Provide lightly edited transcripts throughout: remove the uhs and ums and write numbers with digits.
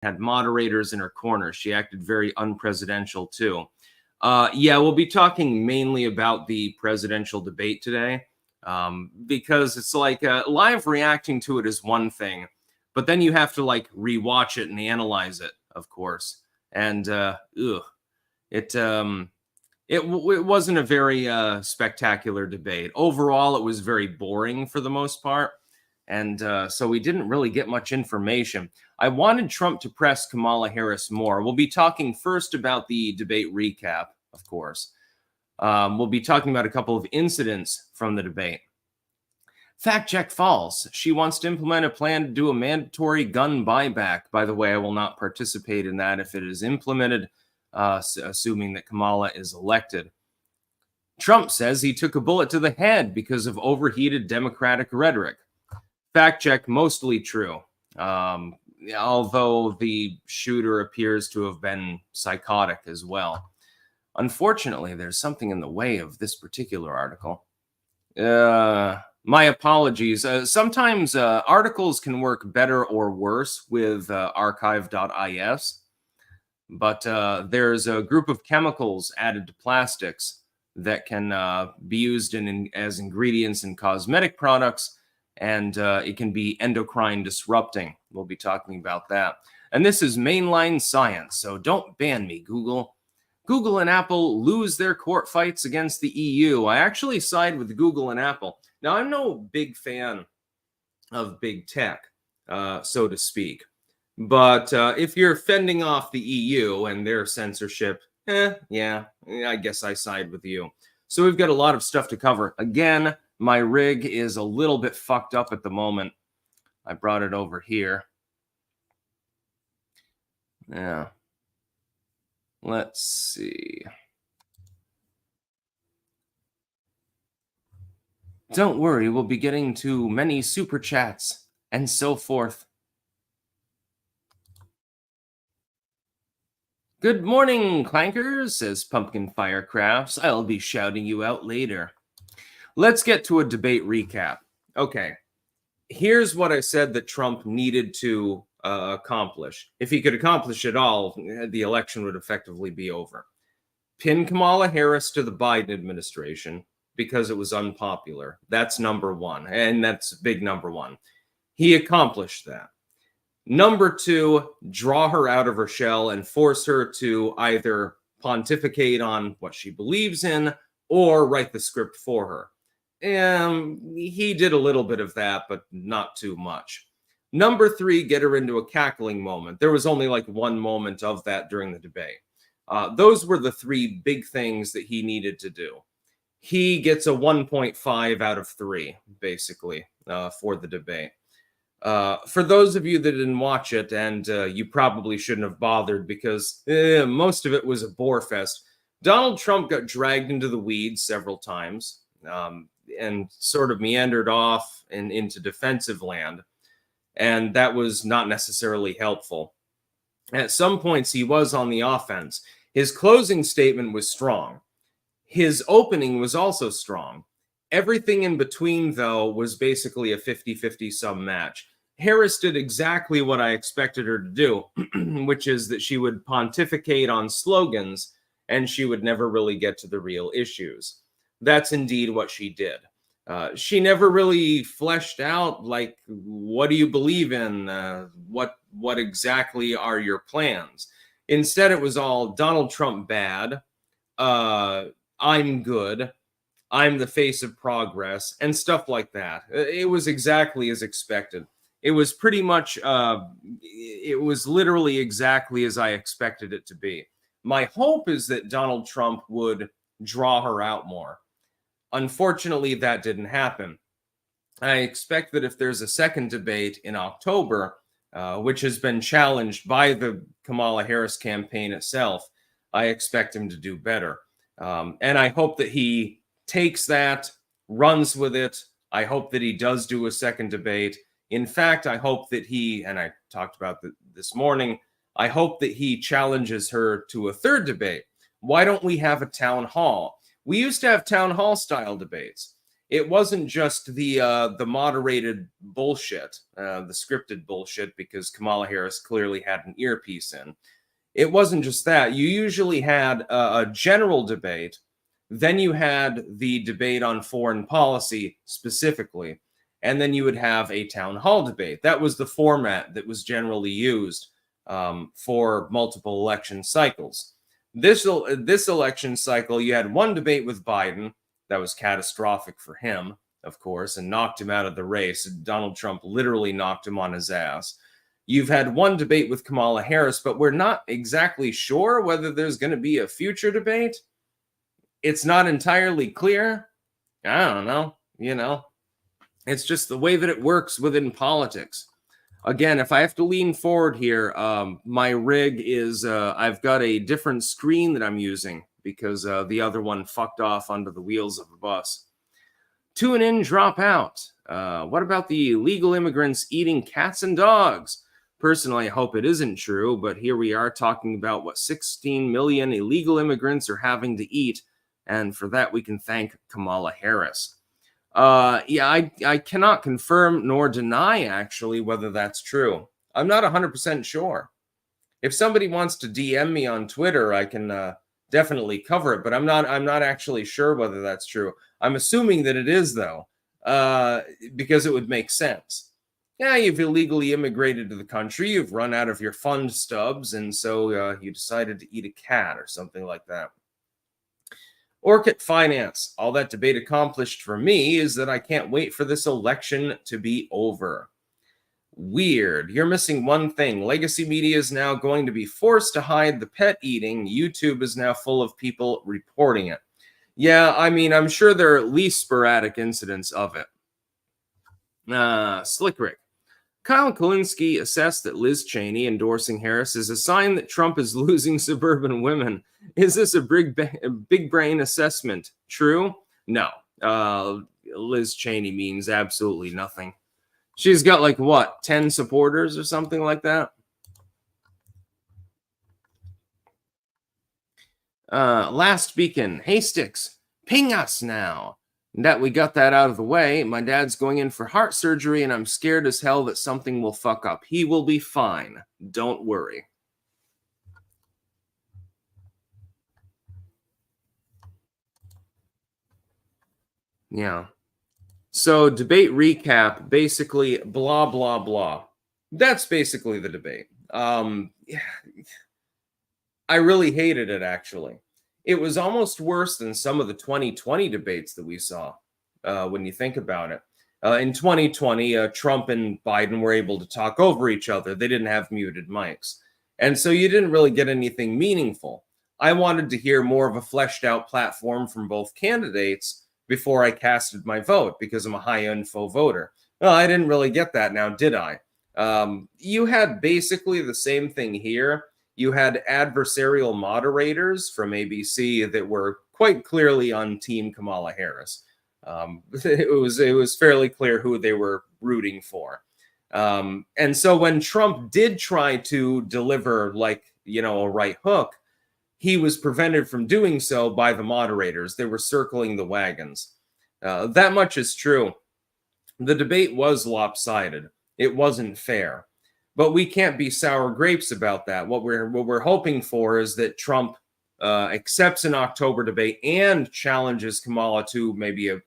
had moderators in her corner. She acted very unpresidential too. Yeah, we'll be talking mainly about the presidential debate today, because it's like live reacting to it is one thing, but then you have to like rewatch it and analyze it, of course. And it wasn't a very spectacular debate. Overall, it was very boring for the most part. And so we didn't really get much information. I wanted Trump to press Kamala Harris more. We'll be talking first about the debate recap, of course. We'll be talking about a couple of incidents from the debate. Fact check false. She wants to implement a plan to do a mandatory gun buyback. By the way, I will not participate in that if it is implemented, assuming that Kamala is elected. Trump says he took a bullet to the head because of overheated Democratic rhetoric. Fact check, mostly true. Although the shooter appears to have been psychotic as well. Unfortunately, there's something in the way of this particular article. My apologies. Sometimes articles can work better or worse with archive.is, but there's a group of chemicals added to plastics that can be used as ingredients in cosmetic products, and it can be endocrine disrupting. We'll be talking about that. And this is mainline science, so don't ban me, Google. Google and Apple lose their court fights against the EU. I actually side with Google and Apple. Now, I'm no big fan of big tech, so to speak. But if you're fending off the EU and their censorship, yeah, I guess I side with you. So we've got a lot of stuff to cover. Again, my rig is a little bit fucked up at the moment. I brought it over here. Yeah. Let's see. Don't worry, we'll be getting to many super chats and so forth. Good morning, clankers, says Pumpkin Firecrafts. I'll be shouting you out later. Let's get to a debate recap. Okay, here's what I said that Trump needed to accomplish. If he could accomplish it all, the election would effectively be over. Pin Kamala Harris to the Biden administration because it was unpopular. That's number one, and that's big number one. He accomplished that. Number two, draw her out of her shell and force her to either pontificate on what she believes in or write the script for her. He did a little bit of that, but not too much. Number three, get her into a cackling moment. There was only like one moment of that during the debate. Those were the three big things that he needed to do. He gets a 1.5 out of 3, basically, for the debate. For those of you that didn't watch it, and you probably shouldn't have bothered because most of it was a bore fest, Donald Trump got dragged into the weeds several times and sort of meandered off and into defensive land. And that was not necessarily helpful. At some points, he was on the offense. His closing statement was strong. His opening was also strong. Everything in between, though, was basically a 50-50 sum match. Harris did exactly what I expected her to do, which is that she would pontificate on slogans and she would never really get to the real issues. That's indeed what she did. She never really fleshed out, like, what do you believe in? What exactly are your plans? Instead, it was all Donald Trump bad, I'm good, I'm the face of progress, and stuff like that. It was exactly as expected. It was pretty much, it was literally exactly as I expected it to be. My hope is that Donald Trump would draw her out more. Unfortunately, that didn't happen. I expect that if there's a second debate in October, which has been challenged by the Kamala Harris campaign itself, I expect him to do better. And I hope that he takes that, runs with it. I hope that he does do a second debate. In fact, I hope that he, and I talked about this morning, I hope that he challenges her to a third debate. Why don't we have a town hall? We used to have town hall style debates. It wasn't just the moderated bullshit, the scripted bullshit, because Kamala Harris clearly had an earpiece in. It wasn't just that. You usually had a general debate, then you had the debate on foreign policy specifically, and then you would have a town hall debate. That was the format that was generally used for multiple election cycles. This election cycle, you had one debate with Biden. That was catastrophic for him, of course, and knocked him out of the race. Donald Trump literally knocked him on his ass. You've had one debate with Kamala Harris, but we're not exactly sure whether there's going to be a future debate. It's not entirely clear. I don't know. It's just the way that it works within politics. Again, if I have to lean forward here, my rig is, I've got a different screen that I'm using because the other one fucked off under the wheels of the bus. Tune in, drop out. What about the illegal immigrants eating cats and dogs? Personally, I hope it isn't true, but here we are talking about what 16 million illegal immigrants are having to eat, and for that we can thank Kamala Harris. I cannot confirm nor deny, actually, whether that's true. I'm not 100% sure. If somebody wants to DM me on Twitter, I can definitely cover it, but I'm not actually sure whether that's true. I'm assuming that it is, though, because it would make sense. Yeah, you've illegally immigrated to the country, you've run out of your fund stubs, and so you decided to eat a cat or something like that. Orchid Finance, all that debate accomplished for me is that I can't wait for this election to be over. Weird. You're missing one thing. Legacy media is now going to be forced to hide the pet eating. YouTube is now full of people reporting it. Yeah, I mean, I'm sure there are at least sporadic incidents of it. Slick Rick. Kyle Kulinski assessed that Liz Cheney endorsing Harris is a sign that Trump is losing suburban women. Is this a big brain assessment? True? No. Liz Cheney means absolutely nothing. She's got like, what, 10 supporters or something like that? Last Beacon. Hey, Sticks, ping us now. That we got that out of the way. My dad's going in for heart surgery, and I'm scared as hell that something will fuck up. He will be fine. Don't worry. Yeah. So debate recap, basically blah, blah, blah. That's basically the debate. I really hated it, actually. It was almost worse than some of the 2020 debates that we saw, when you think about it. In 2020, Trump and Biden were able to talk over each other. They didn't have muted mics. And so you didn't really get anything meaningful. I wanted to hear more of a fleshed out platform from both candidates before I casted my vote, because I'm a high info voter. Well, I didn't really get that now, did I? You had basically the same thing here. You had adversarial moderators from ABC that were quite clearly on Team Kamala Harris. It was fairly clear who they were rooting for. And so when Trump did try to deliver, like, a right hook, he was prevented from doing so by the moderators. They were circling the wagons. That much is true. The debate was lopsided. It wasn't fair. But we can't be sour grapes about that. What we're hoping for is that Trump accepts an October debate and challenges Kamala to maybe a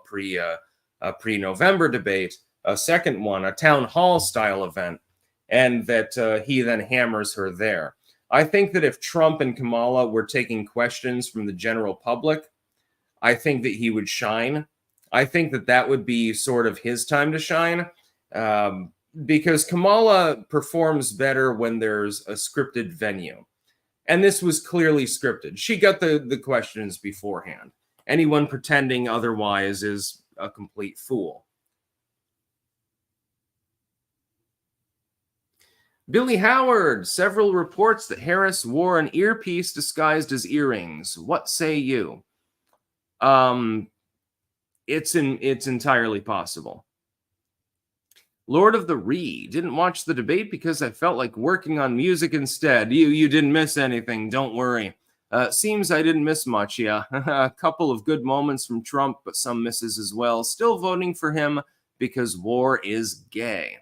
pre-November debate, a second one, a town hall style event, and that he then hammers her there. I think that if Trump and Kamala were taking questions from the general public, I think that he would shine. I think that that would be sort of his time to shine. Because Kamala performs better when there's a scripted venue. And this was clearly scripted. She got the questions beforehand. Anyone pretending otherwise is a complete fool. Billy Howard, several reports that Harris wore an earpiece disguised as earrings. What say you? It's entirely possible. Lord of the Ree, didn't watch the debate because I felt like working on music instead. You didn't miss anything, don't worry. Seems I didn't miss much, yeah. A couple of good moments from Trump, but some misses as well. Still voting for him because war is gay.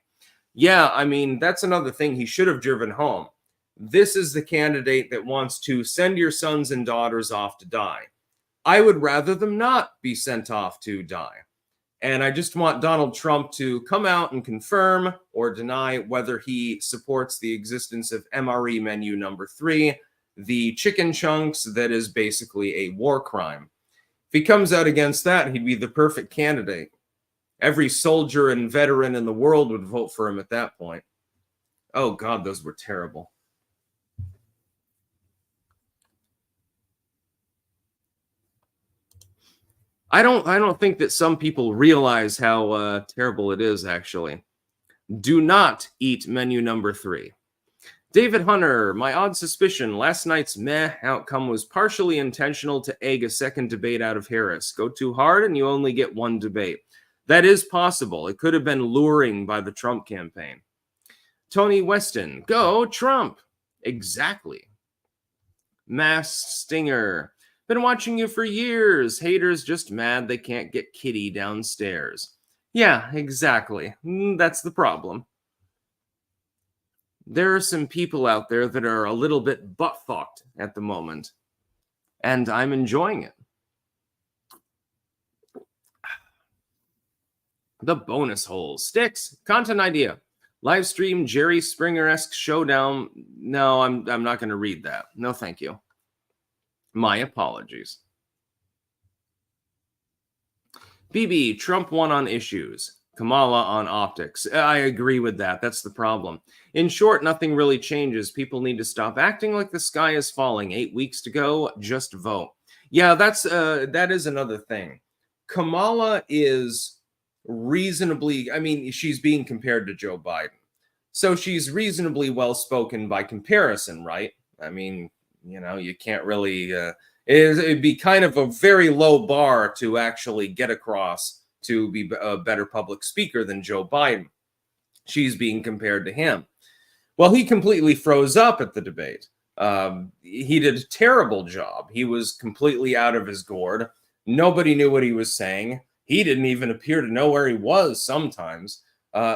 Yeah, I mean, that's another thing he should have driven home. This is the candidate that wants to send your sons and daughters off to die. I would rather them not be sent off to die. And I just want Donald Trump to come out and confirm or deny whether he supports the existence of MRE menu number 3, the chicken chunks that is basically a war crime. If he comes out against that, he'd be the perfect candidate. Every soldier and veteran in the world would vote for him at that point. Oh God, those were terrible. I don't think that some people realize how terrible it is, actually. Do not eat menu number 3. David Hunter, my odd suspicion, last night's meh outcome was partially intentional to egg a second debate out of Harris. Go too hard and you only get one debate. That is possible. It could have been luring by the Trump campaign. Tony Weston, go Trump. Exactly. Mass Stinger, been watching you for years. Haters just mad they can't get Kitty downstairs. Yeah, exactly. That's the problem. There are some people out there that are a little bit butt-fucked at the moment, and I'm enjoying it. The bonus holes. Sticks. Content idea. Live stream Jerry Springer-esque showdown. No, I'm not going to read that. No, thank you. My apologies. BB, Trump won on issues. Kamala on optics. I agree with that. That's the problem. In short, nothing really changes. People need to stop acting like the sky is falling. 8 weeks to go. Just vote. Yeah, that is another thing. Kamala is reasonably, I mean, she's being compared to Joe Biden. So she's reasonably well-spoken by comparison, right? I mean, you know, you can't really, it'd be kind of a very low bar to actually get across to be a better public speaker than Joe Biden. She's being compared to him. Well, he completely froze up at the debate. He did a terrible job. He was completely out of his gourd. Nobody knew what he was saying. He didn't even appear to know where he was sometimes.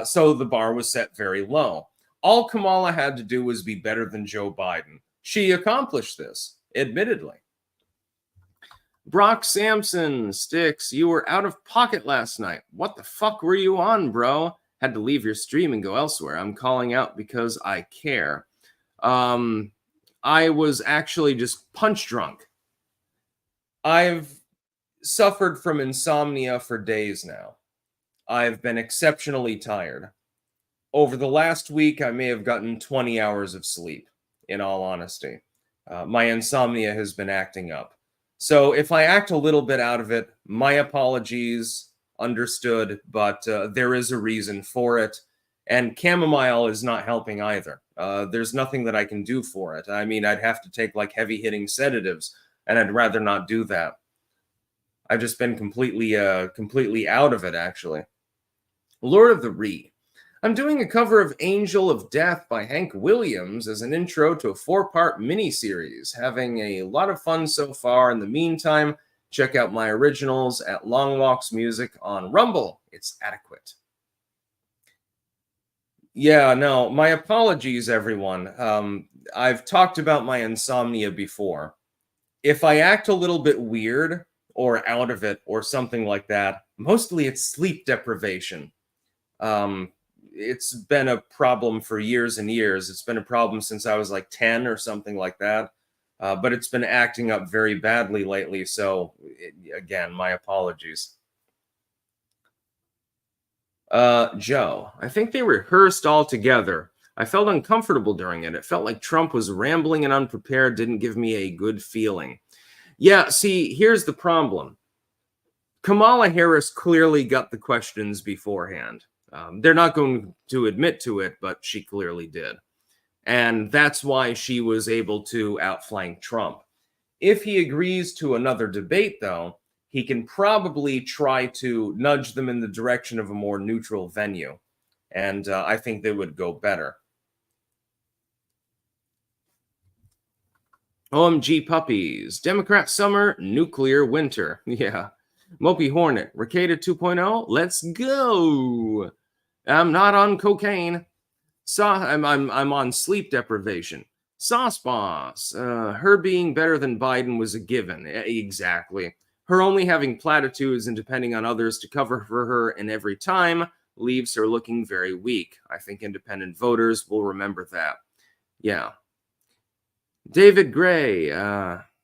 So the bar was set very low. All Kamala had to do was be better than Joe Biden. She accomplished this, admittedly. Brock Sampson, Sticks, you were out of pocket last night. What the fuck were you on, bro? Had to leave your stream and go elsewhere. I'm calling out because I care. I was actually just punch drunk. I've suffered from insomnia for days now. I've been exceptionally tired. Over the last week, I may have gotten 20 hours of sleep, in all honesty. My insomnia has been acting up. So if I act a little bit out of it, my apologies, understood, but there is a reason for it. And chamomile is not helping either. There's nothing that I can do for it. I mean, I'd have to take like heavy-hitting sedatives, and I'd rather not do that. I've just been completely out of it, actually. Lord of the Ree. I'm doing a cover of Angel of Death by Hank Williams as an intro to a 4-part miniseries. Having a lot of fun so far. In the meantime, check out my originals at Long Walks Music on Rumble. It's adequate. Yeah, no, my apologies, everyone. I've talked about my insomnia before. If I act a little bit weird or out of it or something like that, mostly it's sleep deprivation. It's been a problem for years and years. It's been a problem since I was like 10 or something like that. But it's been acting up very badly lately. So, again, my apologies. Joe, I think they rehearsed all together. I felt uncomfortable during it. It felt like Trump was rambling and unprepared, didn't give me a good feeling. Yeah, see, here's the problem. Kamala Harris clearly got the questions beforehand. They're not going to admit to it, but she clearly did. And that's why she was able to outflank Trump. If he agrees to another debate, though, he can probably try to nudge them in the direction of a more neutral venue. And I think they would go better. OMG puppies. Democrat summer, nuclear winter. Yeah. Mopey Hornet. Ricada 2.0. Let's go. I'm not on cocaine. I'm on sleep deprivation. Sauce Boss. Her being better than Biden was a given. Exactly. Her only having platitudes and depending on others to cover for her in every time leaves her looking very weak. I think independent voters will remember that. Yeah. David Gray.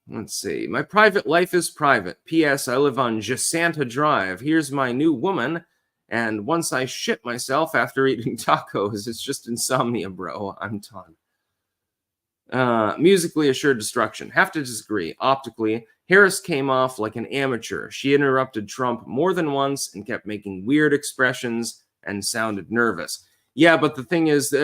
Let's see. My private life is private. P.S. I live on Jasanta Drive. Here's my new woman. And once I shit myself after eating tacos, it's just insomnia, bro. I'm done. Musically assured destruction. Have to disagree. Optically, Harris came off like an amateur. She interrupted Trump more than once and kept making weird expressions and sounded nervous. Yeah, but the thing is,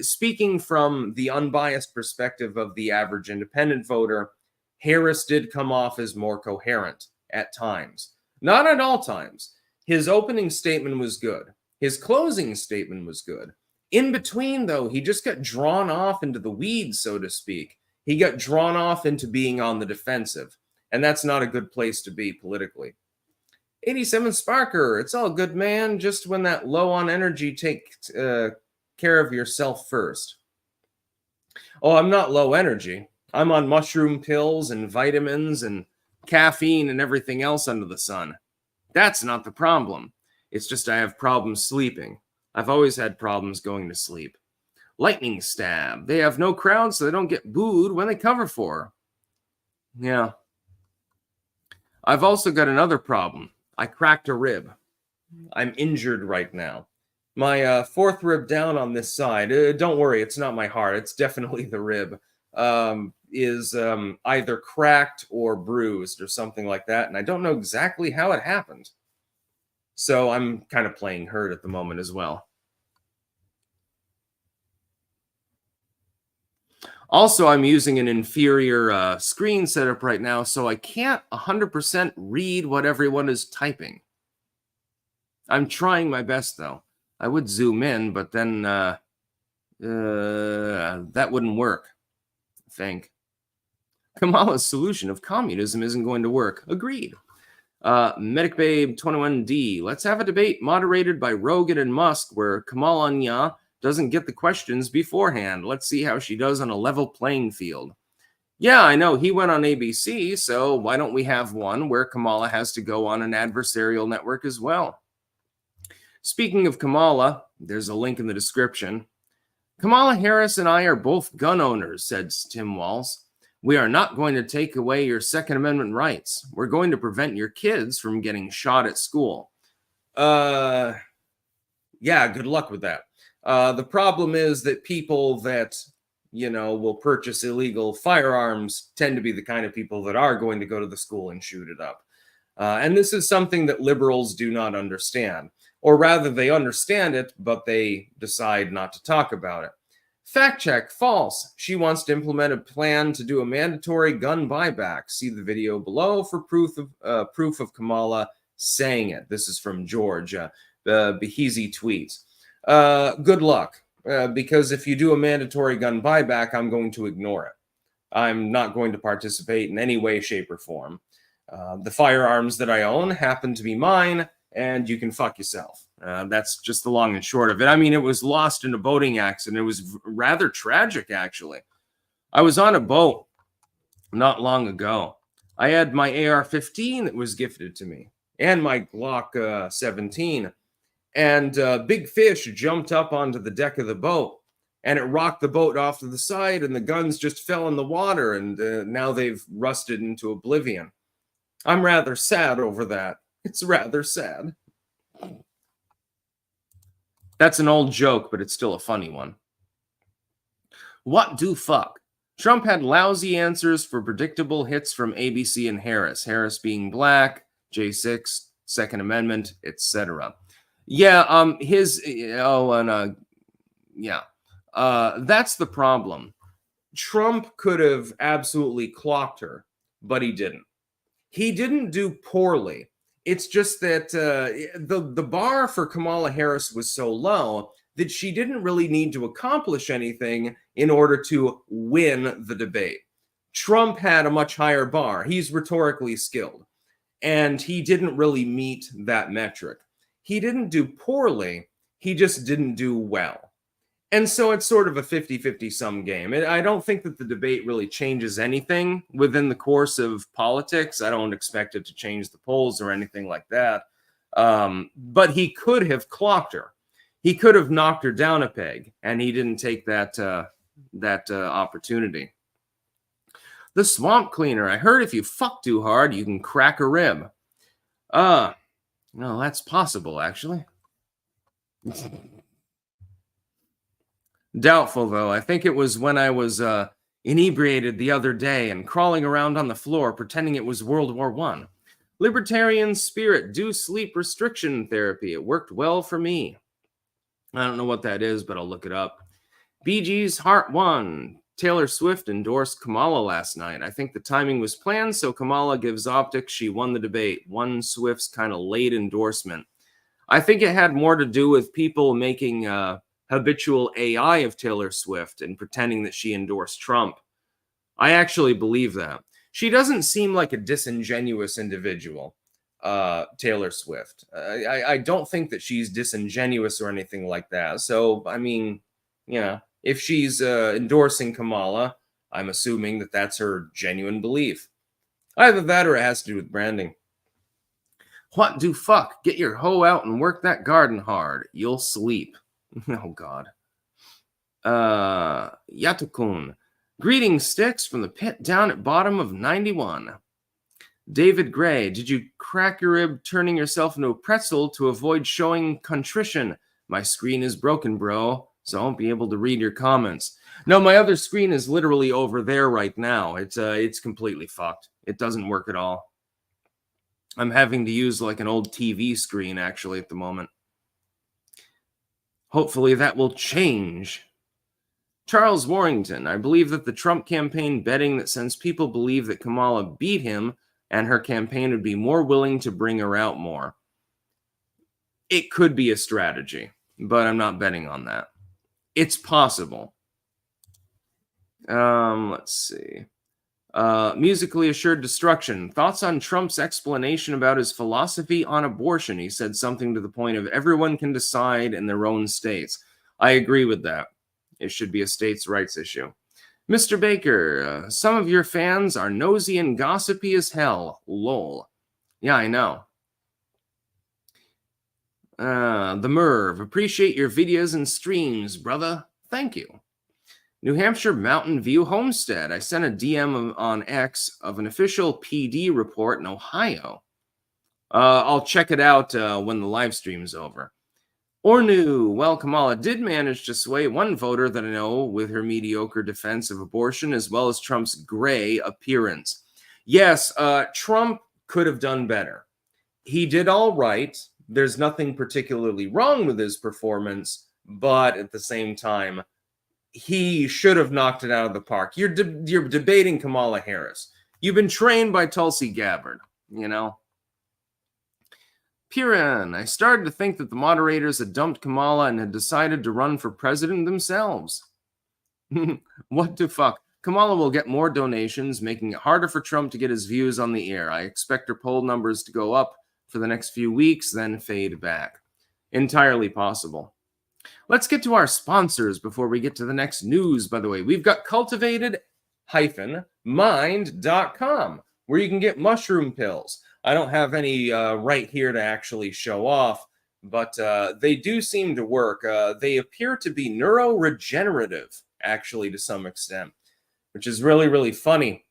speaking from the unbiased perspective of the average independent voter, Harris did come off as more coherent at times. Not at all times. His opening statement was good. His closing statement was good. In between, though, he just got drawn off into the weeds, so to speak. He got drawn off into being on the defensive. And that's not a good place to be politically. 87 Sparker, it's all good, man. Just when that low on energy, take care of yourself first. Oh, I'm not low energy. I'm on mushroom pills and vitamins and caffeine and everything else under the sun. That's not the problem. It's just I have problems sleeping. I've always had problems going to sleep. Lightning Stab. They have no crowd, so they don't get booed when they cover for. Yeah. I've also got another problem. I cracked a rib. I'm injured right now. My fourth rib down on this side, don't worry, it's not my heart. It's definitely the rib, is either cracked or bruised or something like that. And I don't know exactly how it happened. So I'm kind of playing hurt at the moment as well. Also, I'm using an inferior screen setup right now, so I can't 100% read what everyone is typing. I'm trying my best, though. I would zoom in, but then that wouldn't work, I think. Kamala's solution of communism isn't going to work. Agreed. Medic Babe 21D. Let's have a debate moderated by Rogan and Musk where Kamala doesn't get the questions beforehand. Let's see how she does on a level playing field. Yeah, I know he went on ABC, so why don't we have one where Kamala has to go on an adversarial network as well? Speaking of Kamala, there's a link in the description. Kamala Harris and I are both gun owners, said Tim Walz. We are not going to take away your Second Amendment rights. We're going to prevent your kids from getting shot at school. Yeah, good luck with that. The problem is that people that, will purchase illegal firearms tend to be the kind of people that are going to go to the school and shoot it up. And this is something that liberals do not understand. Or rather, they understand it, but they decide not to talk about it. Fact check, false. She wants to implement a plan to do a mandatory gun buyback. See the video below for proof of Kamala saying it. This is from George. Beheezy tweets. Good luck, because if you do a mandatory gun buyback, I'm going to ignore it. I'm not going to participate in any way, shape, or form. The firearms that I own happen to be mine, and you can fuck yourself. That's just the long and short of it. I mean, it was lost in a boating accident. It was rather tragic, actually. I was on a boat not long ago. I had my AR-15 that was gifted to me, and my Glock 17. And big fish jumped up onto the deck of the boat, and it rocked the boat off to the side, and the guns just fell in the water, and now they've rusted into oblivion. I'm rather sad over that. It's rather sad. That's an old joke, but it's still a funny one. What do fuck? Trump had lousy answers for predictable hits from ABC and Harris. Harris being black, J6, Second Amendment, etc. Yeah, that's the problem. Trump could have absolutely clocked her, but he didn't. He didn't do poorly. It's just that the bar for Kamala Harris was so low that she didn't really need to accomplish anything in order to win the debate. Trump had a much higher bar. He's rhetorically skilled, and he didn't really meet that metric. He didn't do poorly, he just didn't do well. And so it's sort of a 50-50 sum game. I don't think that the debate really changes anything within the course of politics. I don't expect it to change the polls or anything like that. But he could have clocked her. He could have knocked her down a peg, and he didn't take that opportunity. The swamp cleaner. I heard if you fuck too hard, you can crack a rib. No, that's possible, actually. Doubtful, though. I think it was when I was inebriated the other day and crawling around on the floor pretending it was World War I. Libertarian spirit, do sleep restriction therapy. It worked well for me. I don't know what that is, but I'll look it up. Bee Gees Heart 1. Taylor Swift endorsed Kamala last night. I think the timing was planned, so Kamala gives optics. She won the debate. Won Swift's kind of late endorsement. I think it had more to do with people making habitual AI of Taylor Swift and pretending that she endorsed Trump. I actually believe that. She doesn't seem like a disingenuous individual, Taylor Swift. I don't think that she's disingenuous or anything like that. So, I mean, yeah, if she's endorsing Kamala, I'm assuming that that's her genuine belief. Either that or it has to do with branding. What do fuck? Get your hoe out and work that garden hard. You'll sleep. Oh, God. Yatukun. Greetings, Sticks, from the pit down at bottom of 91. David Gray. Did you crack your rib turning yourself into a pretzel to avoid showing contrition? My screen is broken, bro, so I won't be able to read your comments. No, my other screen is literally over there right now. It's completely fucked. It doesn't work at all. I'm having to use like an old TV screen, actually, at the moment. Hopefully that will change. Charles Warrington. I believe that the Trump campaign betting that since people believe that Kamala beat him and her campaign would be more willing to bring her out more. It could be a strategy, but I'm not betting on that. It's possible. Let's see. Musically Assured Destruction. Thoughts on Trump's explanation about his philosophy on abortion? He said something to the point of everyone can decide in their own states. I agree with that. It should be a states' rights issue. Mr. Baker, some of your fans are nosy and gossipy as hell. Lol. Yeah, I know. The Merv. Appreciate your videos and streams, brother. Thank you. New Hampshire Mountain View Homestead. I sent a DM on X of an official PD report in Ohio. I'll check it out when the live stream's over. Ornu. Well, Kamala did manage to sway one voter that I know with her mediocre defense of abortion as well as Trump's gray appearance. Yes, Trump could have done better. He did all right. There's nothing particularly wrong with his performance, but at the same time, he should have knocked it out of the park. You're debating Kamala Harris. You've been trained by Tulsi Gabbard, you know. Piran, I started to think that the moderators had dumped Kamala and had decided to run for president themselves. What the fuck? Kamala will get more donations, making it harder for Trump to get his views on the air. I expect her poll numbers to go up for the next few weeks, then fade back. Entirely possible. Let's get to our sponsors before we get to the next news, by the way. We've got cultivated-mind.com, where you can get mushroom pills. I don't have any right here to actually show off, but they do seem to work. They appear to be neuroregenerative, actually, to some extent, which is really, really funny.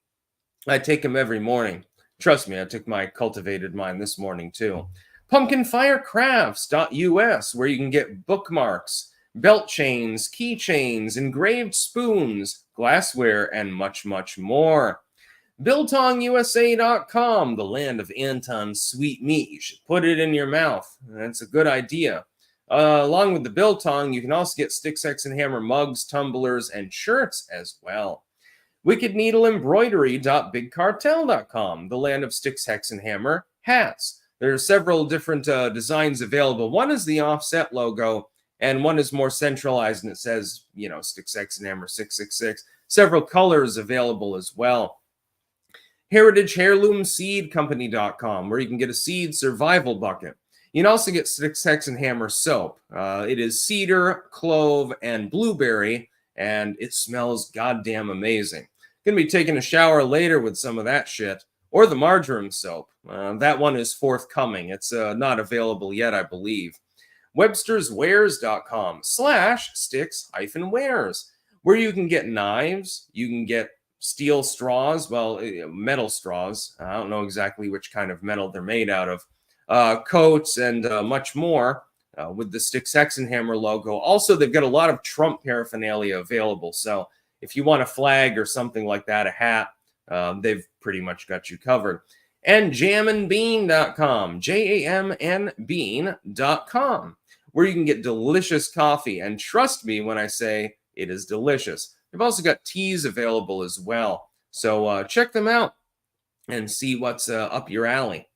I take them every morning. Trust me, I took my Cultivated Mind this morning, too. PumpkinFireCrafts.us, where you can get bookmarks, belt chains, keychains, engraved spoons, glassware, and much, much more. BiltongUSA.com, the land of Anton's sweet meat. You should put it in your mouth. That's a good idea. Along with the Biltong, you can also get Stick, Sex, and Hammer mugs, tumblers, and shirts as well. WickedNeedleEmbroidery.BigCartel.com, the land of Stick, Sex, and Hammer hats. There are several different designs available. One is the offset logo, and one is more centralized, and it says, you know, Stick, Sex, and Hammer 666. Several colors available as well. Heritage Heirloom Seed Company.com, where you can get a seed survival bucket. You can also get Sticks, Hex, and Hammer soap. It is cedar, clove, and blueberry, and it smells goddamn amazing. Gonna be taking a shower later with some of that shit, or the marjoram soap. That one is forthcoming. It's not available yet, I believe. websterswares.com/sticks-wares, where you can get knives, you can get steel straws, well, metal straws. I don't know exactly which kind of metal they're made out of. Coats and much more with the Sticks, Hex, and Hammer logo. Also, they've got a lot of Trump paraphernalia available. So if you want a flag or something like that, a hat, they've pretty much got you covered. And jamandbean.com, JAMN where you can get delicious coffee. And trust me when I say it is delicious. They've also got teas available as well. So check them out and see what's up your alley.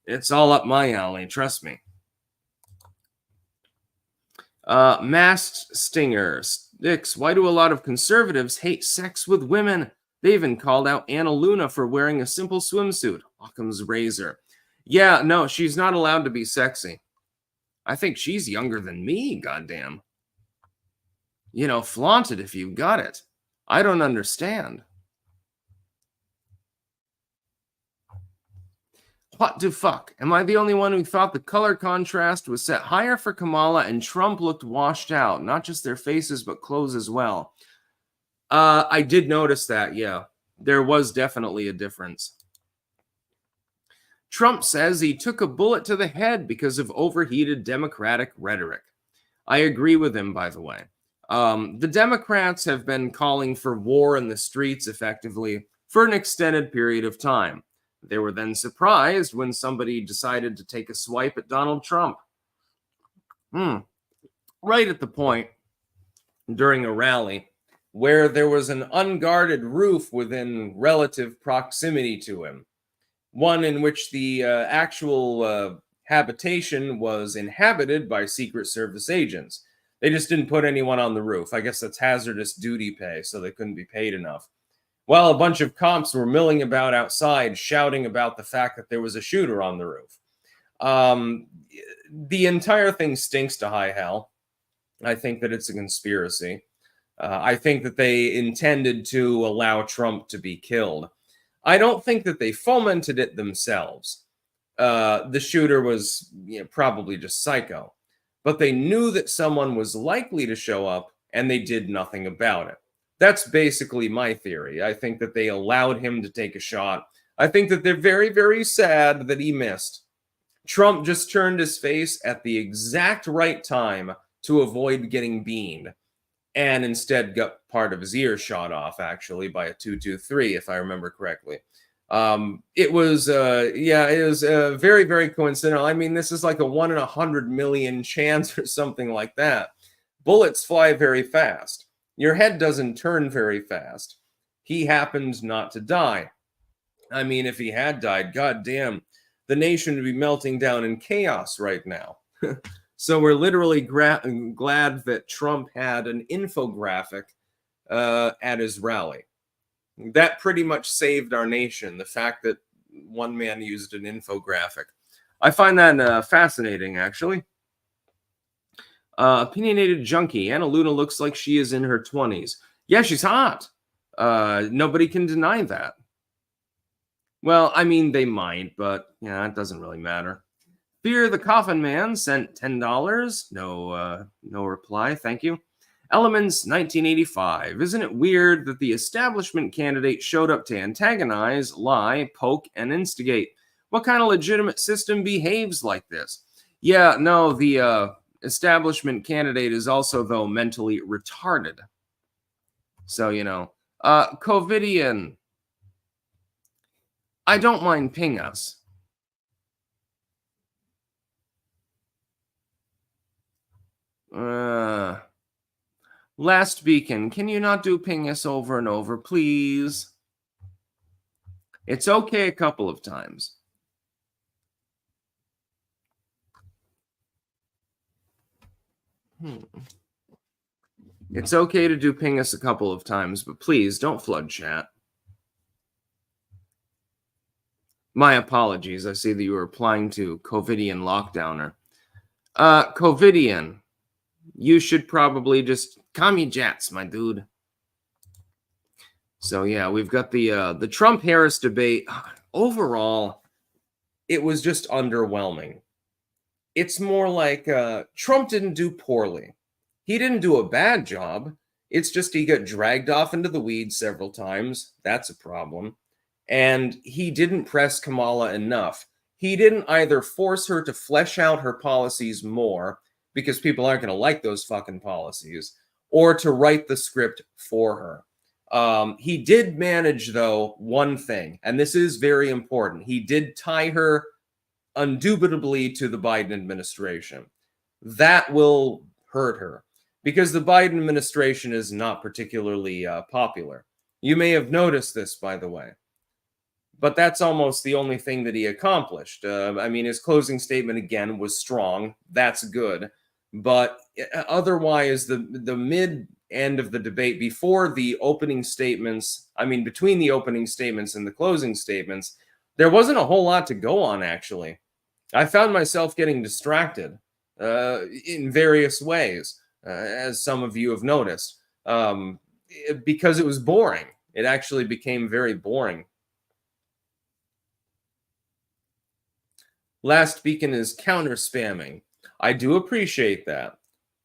It's all up my alley, trust me. Masked Stinger. Sticks, why do a lot of conservatives hate sex with women? They even called out Anna Luna for wearing a simple swimsuit. Occam's razor. Yeah, no, she's not allowed to be sexy. I think she's younger than me, goddamn. You know, flaunt it if you've got it. I don't understand. What the fuck? Am I the only one who thought the color contrast was set higher for Kamala and Trump looked washed out? Not just their faces, but clothes as well. I did notice that, yeah. There was definitely a difference. Trump says he took a bullet to the head because of overheated Democratic rhetoric. I agree with him, by the way. The Democrats have been calling for war in the streets effectively for an extended period of time. They were then surprised when somebody decided to take a swipe at Donald Trump. Right at the point during a rally where there was an unguarded roof within relative proximity to him, one in which the actual habitation was inhabited by Secret Service agents. They just didn't put anyone on the roof. I guess that's hazardous duty pay, so they couldn't be paid enough. Well, a bunch of cops were milling about outside, shouting about the fact that there was a shooter on the roof. The entire thing stinks to high hell. I think that it's a conspiracy. I think that they intended to allow Trump to be killed. I don't think that they fomented it themselves. The shooter was probably just psycho. But they knew that someone was likely to show up, and they did nothing about it. That's basically my theory. I think that they allowed him to take a shot. I think that they're very, very sad that he missed. Trump just turned his face at the exact right time to avoid getting beamed, and instead got part of his ear shot off, actually, by a 223, if I remember correctly. It was very, very coincidental. I mean, this is like a 1 in 100 million chance or something like that. Bullets fly very fast. Your head doesn't turn very fast. He happened not to die. I mean, if he had died, goddamn, the nation would be melting down in chaos right now. So we're literally glad that Trump had an infographic at his rally. That pretty much saved our nation, the fact that one man used an infographic. I find that fascinating, actually. Opinionated junkie. Anna Luna looks like she is in her 20s. Yeah, she's hot. Nobody can deny that. Well, I mean, they might, but yeah, it doesn't really matter. Fear the Coffin Man sent $10. No reply. Thank you. Elements 1985. Isn't it weird that the establishment candidate showed up to antagonize, lie, poke, and instigate? What kind of legitimate system behaves like this? Yeah, no, the establishment candidate is also, though, mentally retarded. So, COVIDian. I don't mind ping us. Last beacon, can you not do ping us over and over, please? It's okay a couple of times. It's okay to do ping us a couple of times, but please don't flood chat. My apologies. I see that you were applying to COVIDian lockdowner. COVIDian, you should probably just calm your jets, my dude. So yeah, we've got the Trump-Harris debate. Overall, it was just underwhelming. It's more like Trump didn't do poorly. He didn't do a bad job. It's just he got dragged off into the weeds several times. That's a problem. And he didn't press Kamala enough. He didn't either force her to flesh out her policies more, because people aren't going to like those fucking policies, or to write the script for her. He did manage, though, one thing, and this is very important. He did tie her indubitably to the Biden administration. That will hurt her, because the Biden administration is not particularly popular. You may have noticed this, by the way. But that's almost the only thing that he accomplished. I mean, his closing statement, again, was strong. That's good. But otherwise, the mid end of the debate, before the opening statements, I mean, between the opening statements and the closing statements, there wasn't a whole lot to go on, actually. I found myself getting distracted in various ways, as some of you have noticed, because it was boring. It actually became very boring. Last Beacon is counter spamming. I do appreciate that,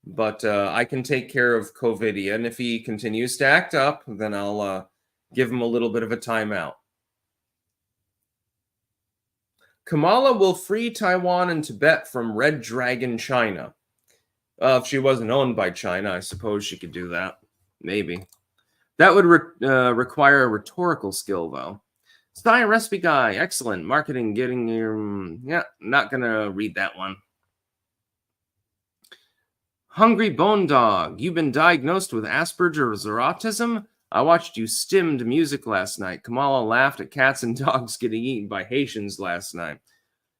but I can take care of COVIDia, and if he continues to act up, then I'll give him a little bit of a timeout. Kamala will free Taiwan and Tibet from Red Dragon China. If she wasn't owned by China, I suppose she could do that. Maybe. That would require a rhetorical skill, though. Style Recipe Guy, excellent. Marketing, getting your... yeah, not going to read that one. Hungry Bone Dog, you've been diagnosed with Asperger's or autism? I watched you stimmed music last night. Kamala laughed at cats and dogs getting eaten by Haitians last night.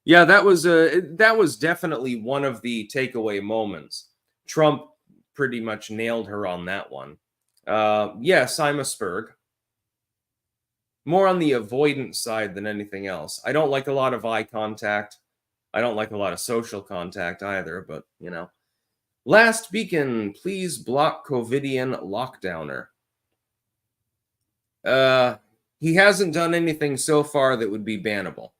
Yeah, that was definitely one of the takeaway moments. Trump pretty much nailed her on that one. Yes, I'm Asperg. More on the avoidance side than anything else. I don't like a lot of eye contact. I don't like a lot of social contact either, but, you know. Last Beacon, please block COVIDian lockdowner. He hasn't done anything so far that would be bannable.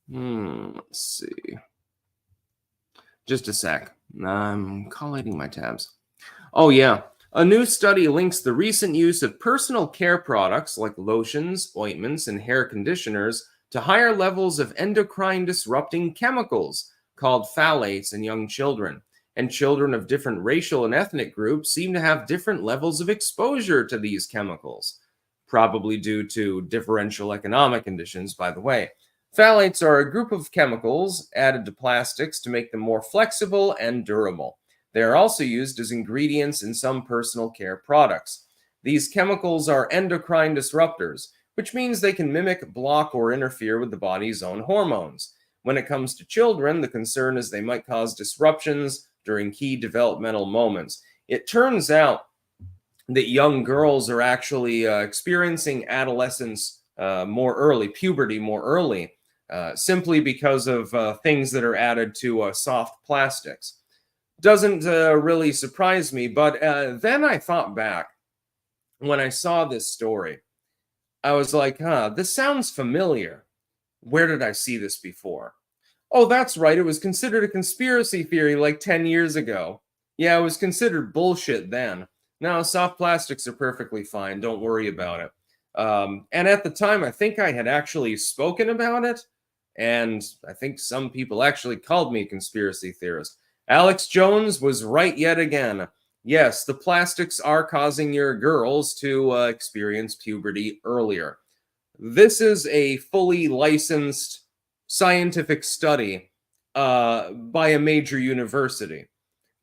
Let's see. Just a sec. I'm collating my tabs. Oh, yeah. A new study links the recent use of personal care products like lotions, ointments, and hair conditioners to higher levels of endocrine-disrupting chemicals called phthalates in young children. And children of different racial and ethnic groups seem to have different levels of exposure to these chemicals, probably due to differential economic conditions, by the way. Phthalates are a group of chemicals added to plastics to make them more flexible and durable. They are also used as ingredients in some personal care products. These chemicals are endocrine disruptors, which means they can mimic, block, or interfere with the body's own hormones. When it comes to children, the concern is they might cause disruptions during key developmental moments. It turns out that young girls are actually experiencing adolescence more early, puberty more early, simply because of things that are added to soft plastics. Doesn't really surprise me, but then I thought back when I saw this story. I was like, this sounds familiar. Where did I see this before? Oh, that's right. It was considered a conspiracy theory like 10 years ago. Yeah, it was considered bullshit then. Now, soft plastics are perfectly fine. Don't worry about it. And at the time, I think I had actually spoken about it. And I think some people actually called me a conspiracy theorist. Alex Jones was right yet again. Yes, the plastics are causing your girls to experience puberty earlier. This is a fully licensed scientific study by a major university.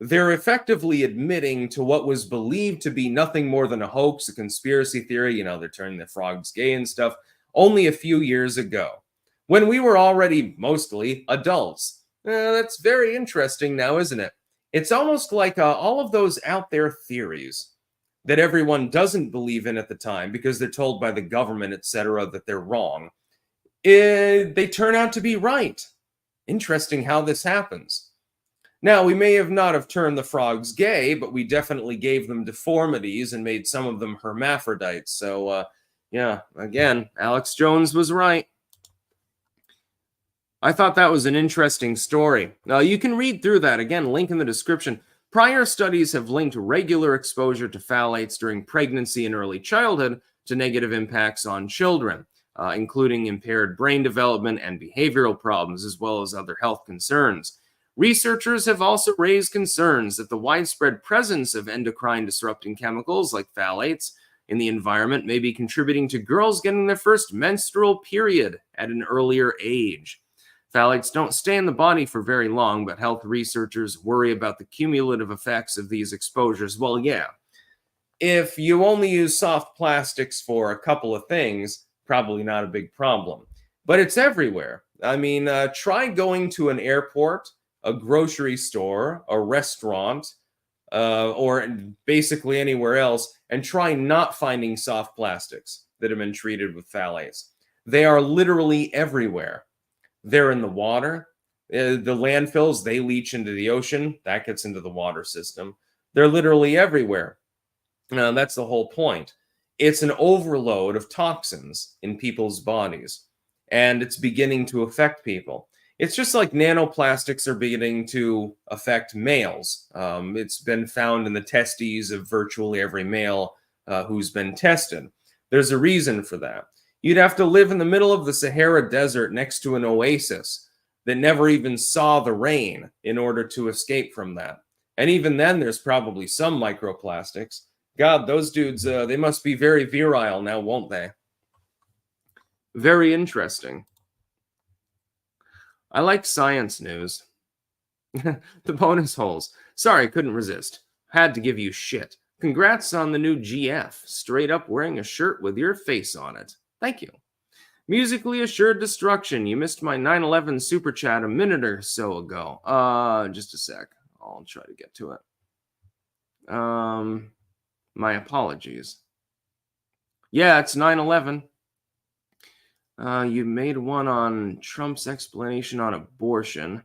They're effectively admitting to what was believed to be nothing more than a hoax, a conspiracy theory. You know, they're turning the frogs gay and stuff. only a few years ago, when we were already mostly adults. That's very interesting now, isn't it? It's almost like all of those out there theories that everyone doesn't believe in at the time because they're told by the government, etc., that they're wrong. They turn out to be right. Interesting how this happens. Now, we may have not have turned the frogs gay, but we definitely gave them deformities and made some of them hermaphrodites. So, yeah, again, Alex Jones was right. I thought that was an interesting story. You can read through that. Again, link in the description. Prior studies have linked regular exposure to phthalates during pregnancy and early childhood to negative impacts on children, including impaired brain development and behavioral problems, as well as other health concerns. Researchers have also raised concerns that the widespread presence of endocrine-disrupting chemicals like phthalates in the environment may be contributing to girls getting their first menstrual period at an earlier age. Phthalates don't stay in the body for very long, but health researchers worry about the cumulative effects of these exposures. Well, yeah, if you only use soft plastics for a couple of things, probably not a big problem. But it's everywhere. I mean, try going to an airport, a grocery store, a restaurant, or basically anywhere else, and try not finding soft plastics that have been treated with phthalates. They are literally everywhere. They're in the water. The landfills, they leach into the ocean. That gets into the water system. They're literally everywhere. That's the whole point. It's an overload of toxins in people's bodies, and it's beginning to affect people. It's just like nanoplastics are beginning to affect males. It's been found in the testes of virtually every male who's been tested. There's a reason for that. You'd have to live in the middle of the Sahara Desert next to an oasis that never even saw the rain in order to escape from that. And even then, there's probably some microplastics. God, those dudes, they must be very virile now, won't they? Very interesting. I like science news. The bonus holes. Sorry, couldn't resist. Had to give you shit. Congrats on the new GF. Straight up wearing a shirt with your face on it. Thank you. Musically Assured Destruction. You missed my 9/11 super chat a minute or so ago. Just a sec. I'll try to get to it. My apologies. Yeah, it's 9/11. You made one on Trump's explanation on abortion.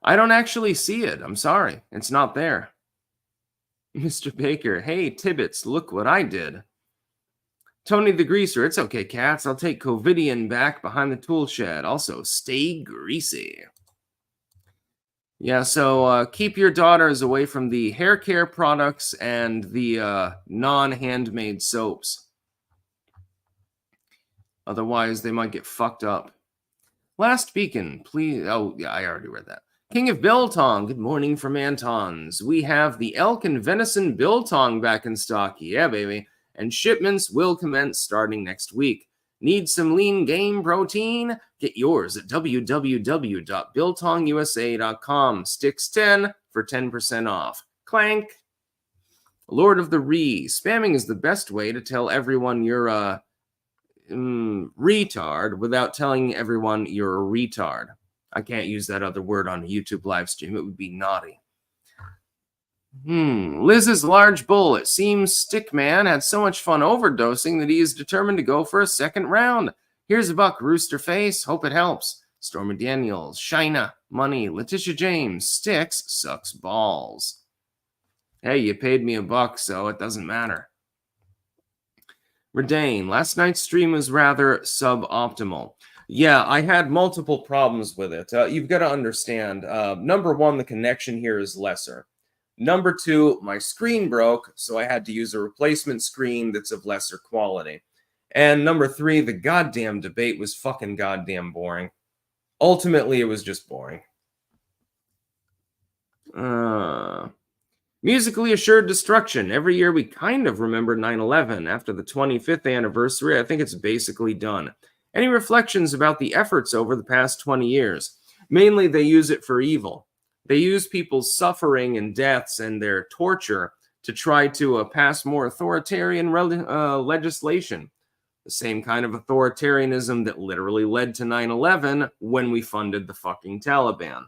I don't actually see it. I'm sorry. It's not there. Mr. Baker, hey, Tibbets, look what I did. Tony the Greaser, it's okay, cats. I'll take Covidian back behind the tool shed. Also, stay greasy. Yeah, so keep your daughters away from the hair care products and the non-handmade soaps. Otherwise, they might get fucked up. Last Beacon, please. Oh, yeah, I already read that. King of Biltong, good morning from Antons. We have the elk and venison biltong back in stock. Yeah, baby. And shipments will commence starting next week. Need some lean game protein? Get yours at www.biltongusa.com. Sticks 10 for 10% off. Clank. Lord of the Re. Spamming is the best way to tell everyone you're a retard without telling everyone you're a retard. I can't use that other word on a YouTube live stream. It would be naughty. Liz's large bull. It seems Stickman had so much fun overdosing that he is determined to go for a second round. Here's a buck, Rooster Face. Hope it helps. Stormy Daniels, Shina, Money, Letitia James, Sticks, sucks balls. Hey, you paid me $1, so it doesn't matter. Redane, last night's stream was rather suboptimal. Yeah, I had multiple problems with it. You've got to understand, number one, the connection here is lesser. Number two, my screen broke, so I had to use a replacement screen that's of lesser quality. And number three, the goddamn debate was fucking goddamn boring. Ultimately, it was just boring. Musically Assured Destruction. Every year we kind of remember 9/11. After the 25th anniversary, I think it's basically done. Any reflections about the efforts over the past 20 years? Mainly, they use it for evil. They use people's suffering and deaths and their torture to try to pass more authoritarian legislation. The same kind of authoritarianism that literally led to 9/11 when we funded the fucking Taliban.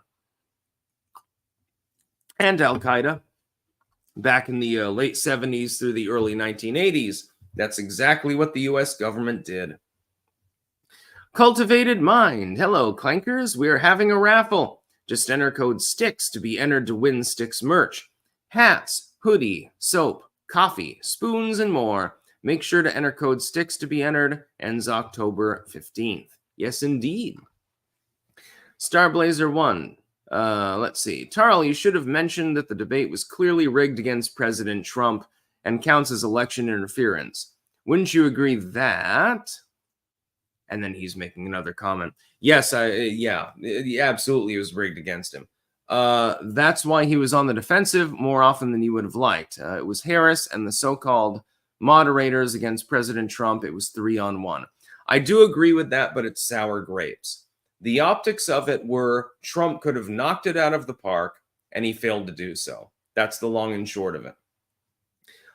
And Al-Qaeda back in the late 70s through the early 1980s. That's exactly what the US government did. Cultivated Mind. Hello, Clankers. We are having a raffle. Just enter code STICKS to be entered to win Sticks merch. Hats, hoodie, soap, coffee, spoons, and more. Make sure to enter code STICKS to be entered. Ends October 15th. Yes, indeed. Starblazer1. Let's see. Tarl, you should have mentioned that the debate was clearly rigged against President Trump and counts as election interference. Wouldn't you agree that? And then he's making another comment. Yes, yeah, absolutely it was rigged against him. That's why he was on the defensive more often than you would have liked. It was Harris and the so-called moderators against President Trump. It was 3-on-1. I do agree with that, but it's sour grapes. The optics of it were Trump could have knocked it out of the park, and he failed to do so. That's the long and short of it.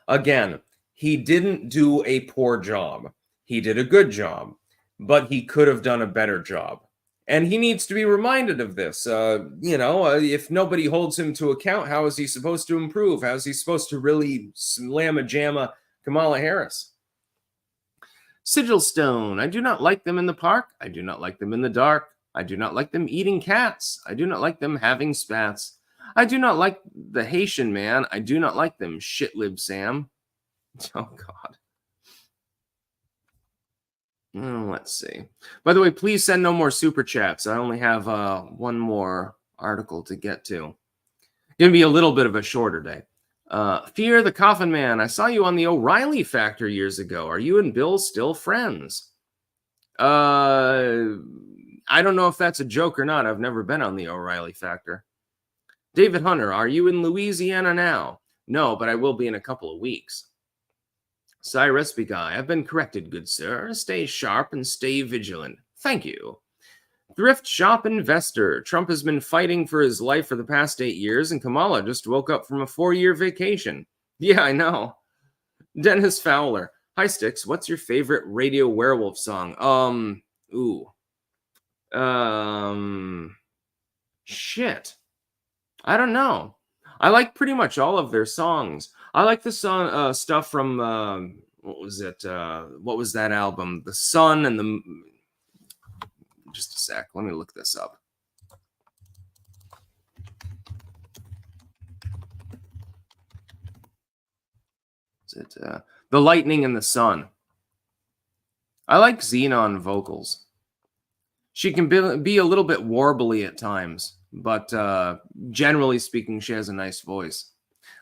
Again, he didn't do a poor job. He did a good job, but he could have done a better job. And he needs to be reminded of this. If nobody holds him to account, how is he supposed to improve? How is he supposed to really slam-a-jamma Kamala Harris? Sigil Stone. I do not like them in the park. I do not like them in the dark. I do not like them eating cats. I do not like them having spats. I do not like the Haitian man. I do not like them. Shitlib Sam. Oh, God. Let's see. By the way, please send no more super chats. I only have one more article to get to. Going to be a little bit of a shorter day. Fear the Coffin Man. I saw you on the O'Reilly Factor years ago. Are you and Bill still friends? I don't know if that's a joke or not. I've never been on the O'Reilly Factor. David Hunter, are you in Louisiana now? No, but I will be in a couple of weeks. Cyrus Guy, I've been corrected, good sir. Stay sharp and stay vigilant. Thank you. Thrift Shop Investor. Trump has been fighting for his life for the past 8 years, and Kamala just woke up from a 4-year vacation. Yeah, I know. Dennis Fowler. Hi, Sticks. What's your favorite Radio Werewolf song? Shit. I don't know. I like pretty much all of their songs. I like the song stuff from what was it? What was that album? The Sun and the. Just a sec. Let me look this up. Is it The Lightning and the Sun? I like Xenon vocals. She can be a little bit warbly at times, but generally speaking, she has a nice voice.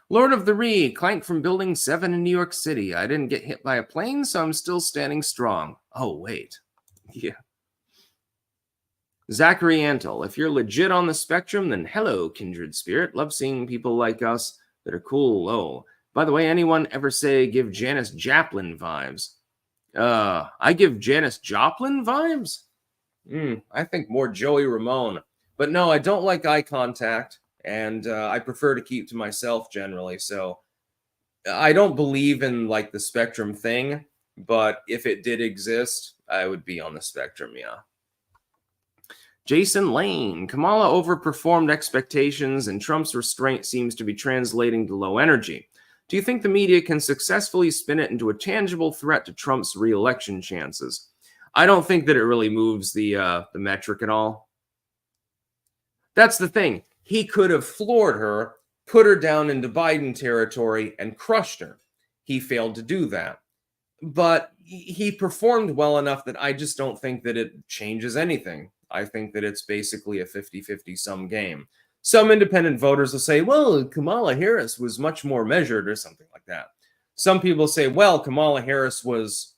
Lord of the Ree, Clank from Building 7 in New York City. I didn't get hit by a plane, so I'm still standing strong. Oh, wait. Yeah. Zachary Antle, if you're legit on the spectrum, then hello, kindred spirit. Love seeing people like us that are cool. Oh, by the way, anyone ever say give Janis Joplin vibes? I give Janis Joplin vibes? I think more Joey Ramone. But no, I don't like eye contact, and I prefer to keep to myself generally. So I don't believe in like the spectrum thing, but if it did exist, I would be on the spectrum, yeah. Jason Lane, Kamala overperformed expectations, and Trump's restraint seems to be translating to low energy. Do you think the media can successfully spin it into a tangible threat to Trump's re-election chances? I don't think that it really moves the metric at all. That's the thing. He could have floored her, put her down into Biden territory, and crushed her. He failed to do that. But he performed well enough that I just don't think that it changes anything. I think that it's basically a 50-50 sum game. Some independent voters will say, well, Kamala Harris was much more measured or something like that. Some people say, well, Kamala Harris was,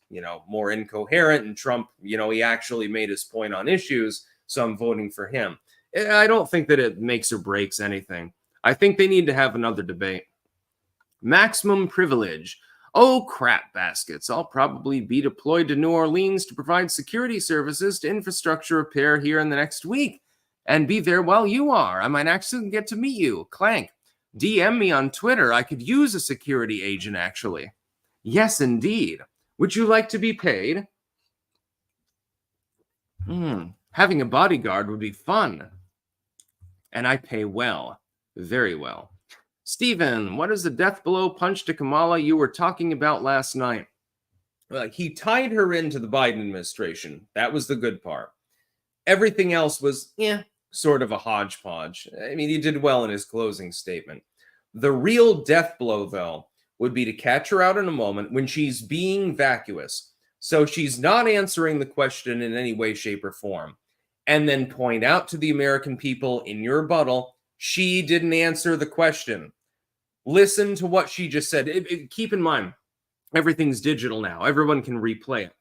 more incoherent, and Trump, he actually made his point on issues, so I'm voting for him. I don't think that it makes or breaks anything. I think they need to have another debate. Maximum privilege. Oh, crap baskets. I'll probably be deployed to New Orleans to provide security services to infrastructure repair here in the next week and be there while you are. I might actually get to meet you. Clank. DM me on Twitter. I could use a security agent, actually. Yes, indeed. Would you like to be paid? Having a bodyguard would be fun. And I pay well. Very well. Stephen, what is the death blow punch to Kamala you were talking about last night? He tied her into the Biden administration. That was the good part. Everything else was, sort of a hodgepodge. I mean, he did well in his closing statement. The real death blow, though, would be to catch her out in a moment when she's being vacuous. So she's not answering the question in any way, shape, or form. And then point out to the American people in your rebuttal, she didn't answer the question. Listen to what she just said. Keep in mind, everything's digital now. Everyone can replay it.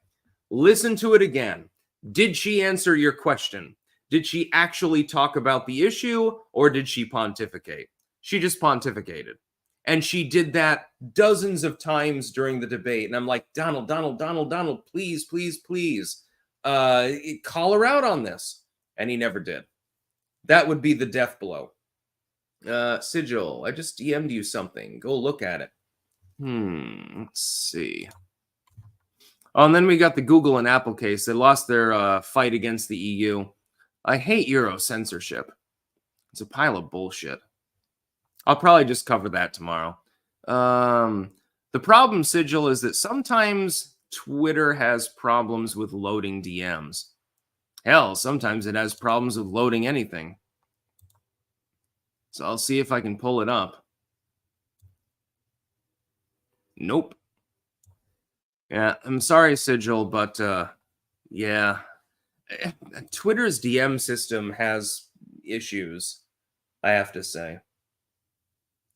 Listen to it again. Did she answer your question? Did she actually talk about the issue, or did she pontificate? She just pontificated. And she did that dozens of times during the debate. And I'm like, Donald, please, please, please, call her out on this. And he never did. That would be the death blow. Sigil, I just DM'd you something. Go look at it. Let's see. Oh, and then we got the Google and Apple case. They lost their fight against the EU. I hate Euro censorship. It's a pile of bullshit. I'll probably just cover that tomorrow. The problem, Sigil, is that sometimes Twitter has problems with loading DMs. Hell, sometimes it has problems with loading anything. So I'll see if I can pull it up. Nope. Yeah, I'm sorry, Sigil, but yeah. Twitter's DM system has issues, I have to say.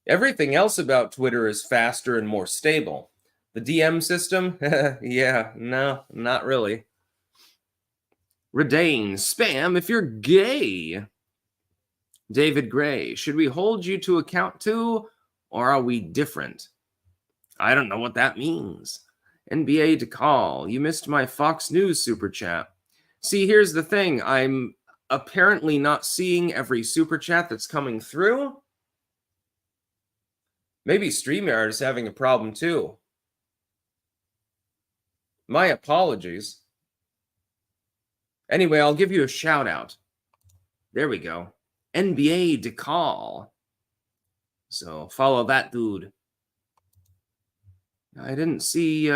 Everything else about Twitter is faster and more stable. The DM system? Yeah, no, not really. Redane, spam if you're gay. David Gray, should we hold you to account too, or are we different? I don't know what that means. NBA to call. You missed my Fox News super chat. See, here's the thing. I'm apparently not seeing every super chat that's coming through. Maybe StreamYard is having a problem too. My apologies. Anyway, I'll give you a shout out. There we go. NBA to call. So follow that dude. I didn't see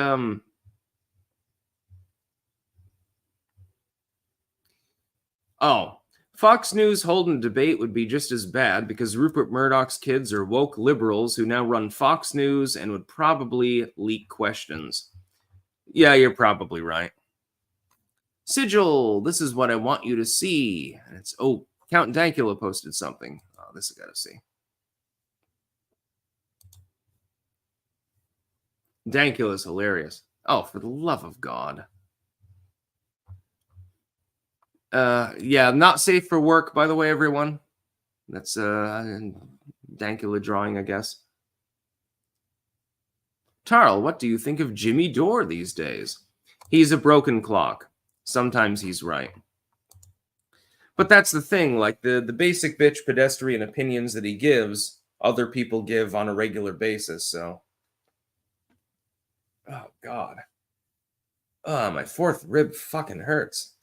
Oh, Fox News holding a debate would be just as bad because Rupert Murdoch's kids are woke liberals who now run Fox News and would probably leak questions. Yeah, you're probably right. Sigil, this is what I want you to see. And it's, Count Dankula posted something. Oh, this I gotta see. Dankula is hilarious. Oh, for the love of God. Yeah, not safe for work, by the way, everyone. That's Dankula drawing, I guess. Tarl, what do you think of Jimmy Dore these days? He's a broken clock. Sometimes he's right. But that's the thing, like the basic bitch pedestrian opinions that he gives, other people give on a regular basis, so. Oh, God. Oh, my fourth rib fucking hurts.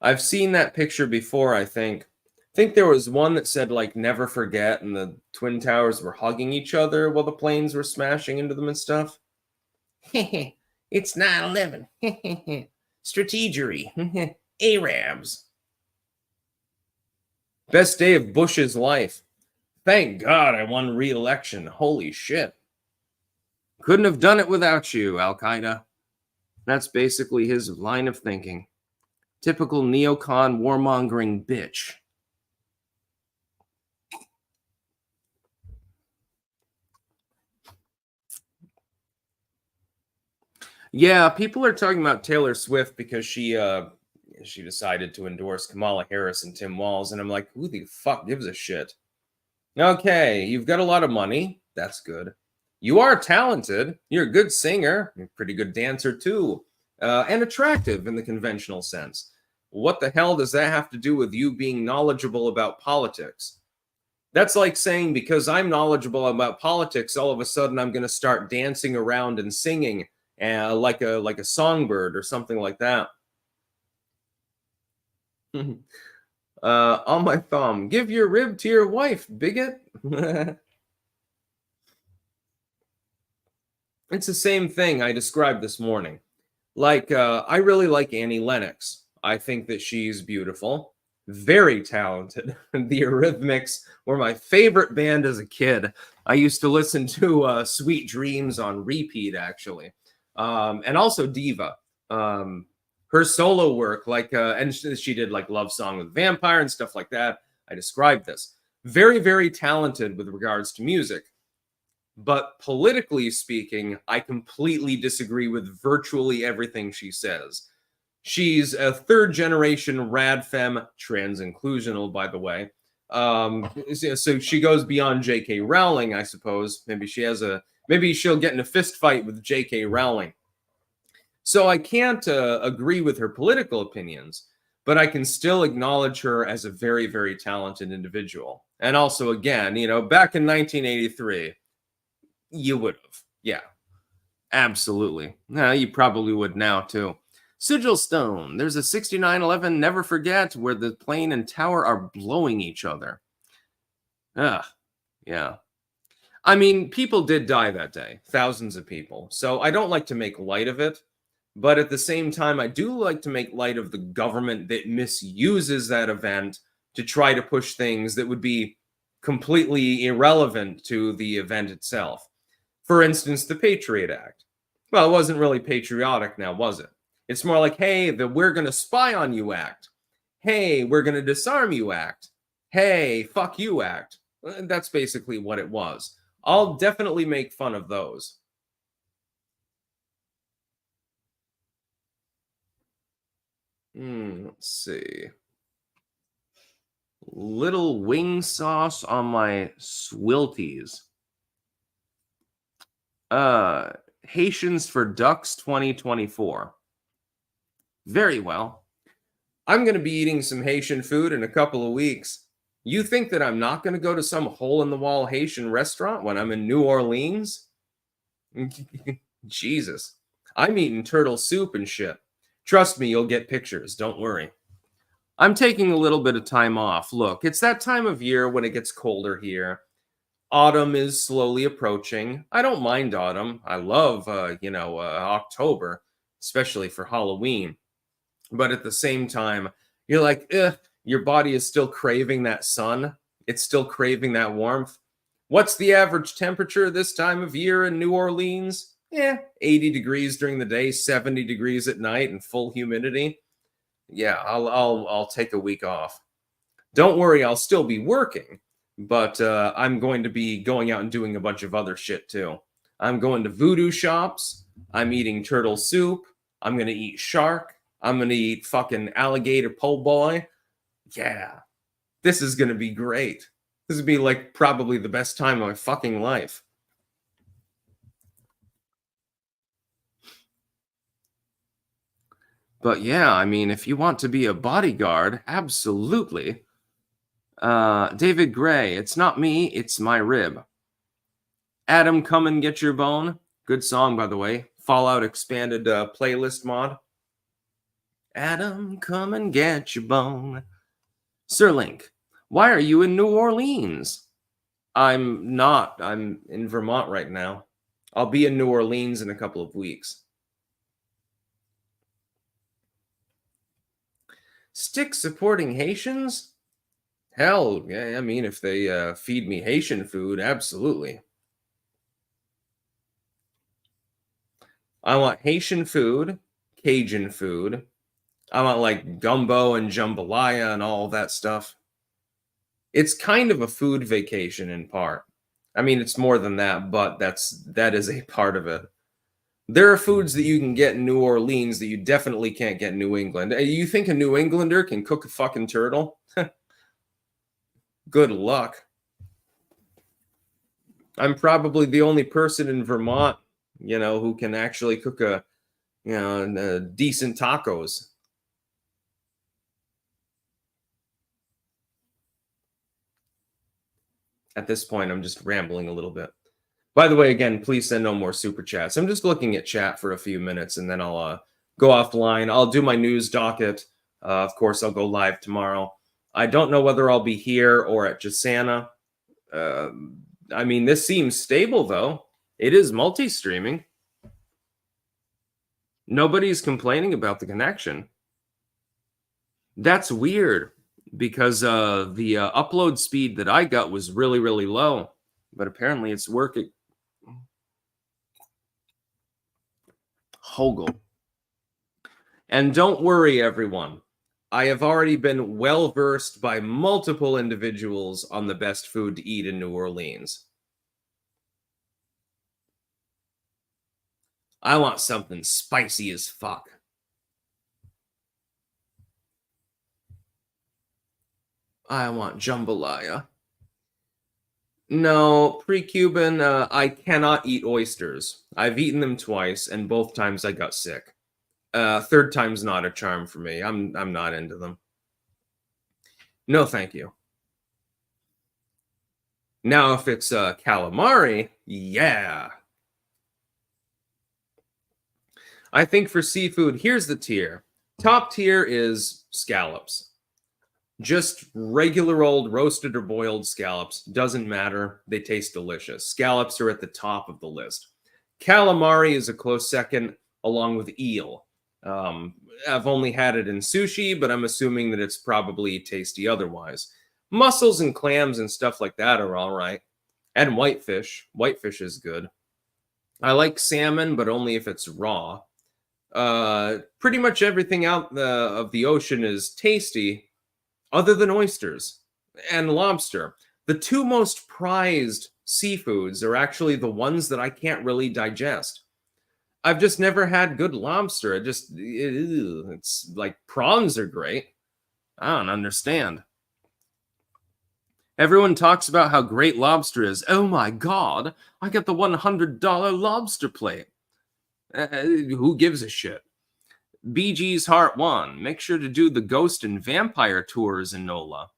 I've seen that picture before, I think. I think there was one that said, like, never forget, and the Twin Towers were hugging each other while the planes were smashing into them and stuff. It's 9/11. Strategery. Arabs. Best day of Bush's life. Thank God I won re-election. Holy shit. Couldn't have done it without you, Al-Qaeda. That's basically his line of thinking. Typical neocon warmongering bitch. Yeah, people are talking about Taylor Swift because she decided to endorse Kamala Harris and Tim Walz, and I'm like, who the fuck gives a shit? Okay, you've got a lot of money. That's good. You are talented. You're a good singer. You're a pretty good dancer too, and attractive in the conventional sense. What the hell does that have to do with you being knowledgeable about politics? That's like saying because I'm knowledgeable about politics, all of a sudden I'm going to start dancing around and singing like a songbird or something like that. On my thumb, give your rib to your wife, bigot. It's the same thing I described this morning. Like, I really like Annie Lennox. I think that she's beautiful, very talented. The Eurythmics were my favorite band as a kid. I used to listen to Sweet Dreams on repeat, actually. And also Diva. Her solo work, and she did like Love Song with Vampire and stuff like that. I described this. Very, very talented with regards to music. But politically speaking, I completely disagree with virtually everything she says. She's a third generation rad femme, trans inclusional, by the way. So she goes beyond J.K. Rowling, I suppose. Maybe she'll get in a fist fight with J.K. Rowling. So I can't agree with her political opinions, but I can still acknowledge her as a very, very talented individual. And also, again, back in 1983, you would have. Yeah, absolutely. You probably would now, too. Sigil Stone, there's a 6911 Never Forget where the plane and tower are blowing each other. Yeah. I mean, people did die that day, thousands of people. So I don't like to make light of it. But at the same time, I do like to make light of the government that misuses that event to try to push things that would be completely irrelevant to the event itself. For instance, the Patriot Act. Well, it wasn't really patriotic now, was it? It's more like, hey, the We're Going to Spy on You Act. Hey, we're going to disarm you act. Hey, fuck you act. That's basically what it was. I'll definitely make fun of those. Let's see. Little wing sauce on my swilties. Haitians for Ducks 2024. Very well. I'm going to be eating some Haitian food in a couple of weeks. You think that I'm not going to go to some hole-in-the-wall Haitian restaurant when I'm in New Orleans? Jesus. I'm eating turtle soup and shit. Trust me, you'll get pictures. Don't worry. I'm taking a little bit of time off. Look, it's that time of year when it gets colder here. Autumn is slowly approaching. I don't mind autumn. I love, October, especially for Halloween. But at the same time, you're like, your body is still craving that sun. It's still craving that warmth. What's the average temperature this time of year in New Orleans? 80 degrees during the day, 70 degrees at night, and full humidity. Yeah, I'll take a week off. Don't worry, I'll still be working, but I'm going to be going out and doing a bunch of other shit too. I'm going to voodoo shops. I'm eating turtle soup. I'm going to eat shark. I'm going to eat fucking alligator po' boy. Yeah, this is going to be great. This would be like probably the best time of my fucking life. But yeah, I mean, if you want to be a bodyguard, absolutely. David Gray, it's not me, it's my rib. Adam, come and get your bone. Good song, by the way. Fallout expanded playlist mod. Adam, come and get your bone. Sir Link, why are you in New Orleans? I'm not. I'm in Vermont right now. I'll be in New Orleans in a couple of weeks. Stick supporting Haitians? Hell, yeah, I mean, if they feed me Haitian food, absolutely. I want Haitian food, Cajun food. I want like gumbo and jambalaya and all that stuff. It's kind of a food vacation in part. I mean, it's more than that, but that is a part of it. There are foods that you can get in New Orleans that you definitely can't get in New England. You think a New Englander can cook a fucking turtle? Good luck. I'm probably the only person in Vermont, who can actually cook decent tacos. At this point, I'm just rambling a little bit. By the way, again, please send no more super chats. I'm just looking at chat for a few minutes, and then I'll go offline. I'll do my news docket. Of course, I'll go live tomorrow. I don't know whether I'll be here or at Jasana. I mean, this seems stable, though. It is multi-streaming. Nobody's complaining about the connection. That's weird, because the upload speed that I got was really, really low. But apparently it's working. Hogel. And don't worry, everyone. I have already been well versed by multiple individuals on the best food to eat in New Orleans. I want something spicy as fuck. I want jambalaya. No, pre-Cuban, I cannot eat oysters. I've eaten them twice, and both times I got sick. Third time's not a charm for me. I'm not into them. No, thank you. Now, if it's calamari, yeah. I think for seafood, here's the tier. Top tier is scallops. Just regular old roasted or boiled scallops. Doesn't matter. They taste delicious. Scallops are at the top of the list. Calamari is a close second, along with eel. I've only had it in sushi, but I'm assuming that it's probably tasty otherwise. Mussels and clams and stuff like that are all right. And whitefish. Whitefish is good. I like salmon, but only if it's raw. Pretty much everything out of the ocean is tasty, other than oysters and lobster. The two most prized seafoods are actually the ones that I can't really digest. I've just never had good lobster. It's like prawns are great. I don't understand. Everyone talks about how great lobster is. Oh my God, I got the $100 lobster plate. Who gives a shit? BG's Heart 1. Make sure to do the ghost and vampire tours in NOLA.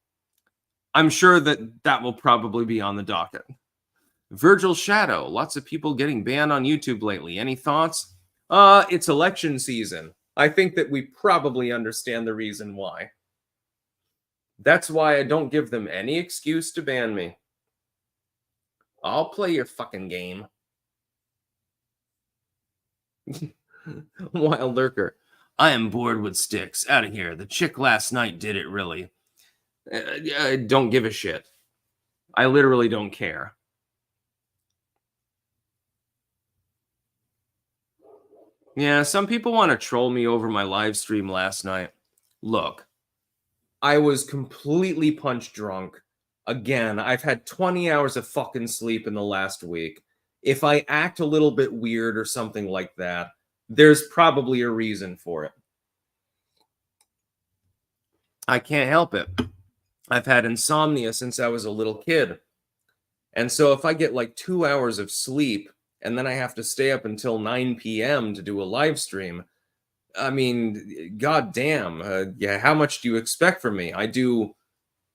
I'm sure that will probably be on the docket. Virgil Shadow. Lots of people getting banned on YouTube lately. Any thoughts? It's election season. I think that we probably understand the reason why. That's why I don't give them any excuse to ban me. I'll play your fucking game. Wild Lurker. I am bored with sticks. Out of here. The chick last night did it, really. I don't give a shit. I literally don't care. Yeah, some people want to troll me over my live stream last night. Look, I was completely punch drunk. Again, I've had 20 hours of fucking sleep in the last week. If I act a little bit weird or something like that, there's probably a reason for it. I can't help it. I've had insomnia since I was a little kid. And so if I get like 2 hours of sleep and then I have to stay up until 9 p.m. to do a live stream, I mean, goddamn, yeah, how much do you expect from me? I do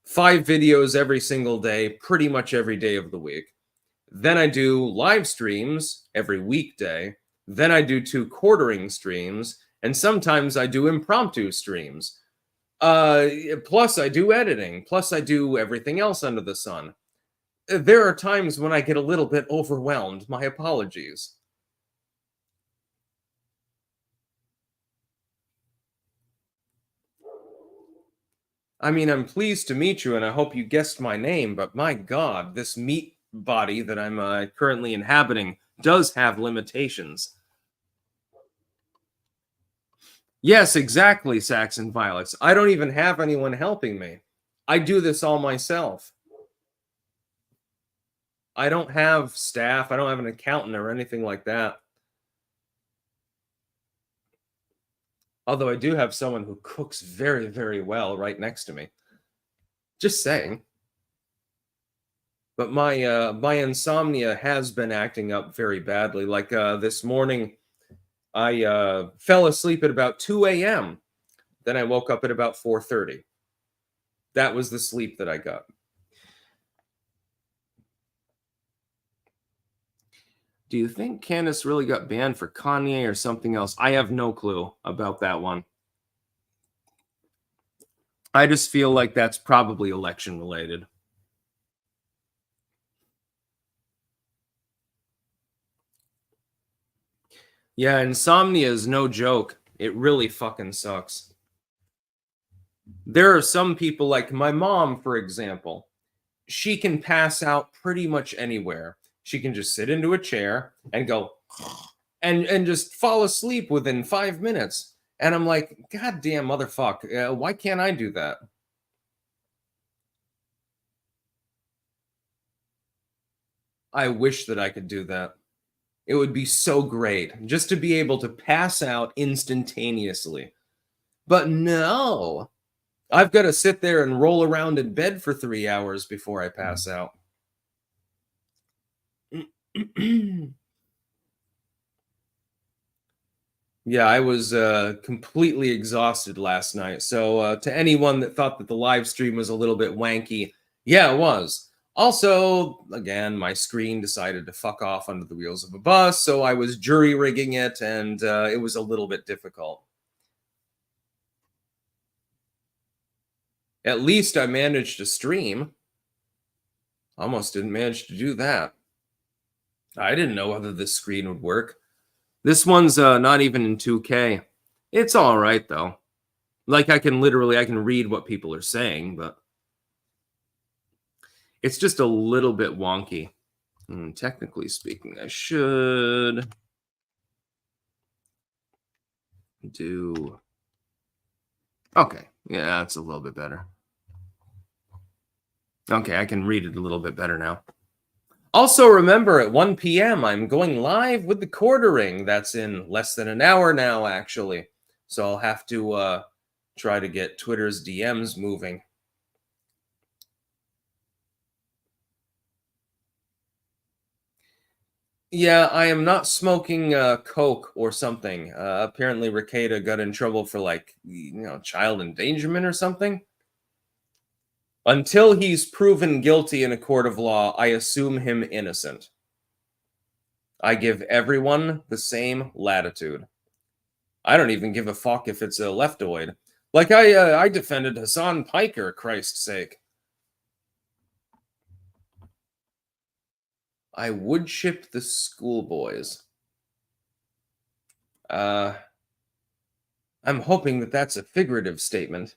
5 videos every single day, pretty much every day of the week. Then I do live streams every weekday. Then I do 2 quartering streams, and sometimes I do impromptu streams. Plus I do editing. Plus I do everything else under the sun. There are times when I get a little bit overwhelmed. My apologies. I mean, I'm pleased to meet you, and I hope you guessed my name, but my God, this meat body that I'm currently inhabiting does have limitations. Yes, exactly, Saxon Violets. I don't even have anyone helping me. I do this all myself. I don't have staff. I don't have an accountant or anything like that. Although I do have someone who cooks very, very well right next to me. Just saying. But my insomnia has been acting up very badly. Like this morning, I fell asleep at about 2 a.m. Then I woke up at about 4:30. That was the sleep that I got. Do you think Candace really got banned for Kanye or something else? I have no clue about that one. I just feel like that's probably election related. Yeah, insomnia is no joke. It really fucking sucks. There are some people, like my mom, for example, she can pass out pretty much anywhere. She can just sit into a chair and go and just fall asleep within 5 minutes. And I'm like, God damn motherfucker, why can't I do that? I wish that I could do that. It would be so great just to be able to pass out instantaneously. But no, I've got to sit there and roll around in bed for 3 hours before I pass out. Yeah, I was completely exhausted last night. So, to anyone that thought that the live stream was a little bit wanky, yeah, it was. Also, again, my screen decided to fuck off under the wheels of a bus, so I was jury rigging it, and it was a little bit difficult. At least I managed to stream. Almost didn't manage to do that. I didn't know whether this screen would work. This one's not even in 2K. It's all right though. Like I can read what people are saying, but it's just a little bit wonky. Technically speaking, I should do. Okay, yeah, that's a little bit better. Okay, I can read it a little bit better now. Also, remember at 1 p.m., I'm going live with the quartering. That's in less than an hour now, actually. So I'll have to try to get Twitter's DMs moving. Yeah, I am not smoking coke or something. Apparently, Ricada got in trouble for child endangerment or something. Until he's proven guilty in a court of law, I assume him innocent. I give everyone the same latitude. I don't even give a fuck if it's a leftoid. Like I defended Hassan Piker, Christ's sake. I would ship the schoolboys. I'm hoping that that's a figurative statement.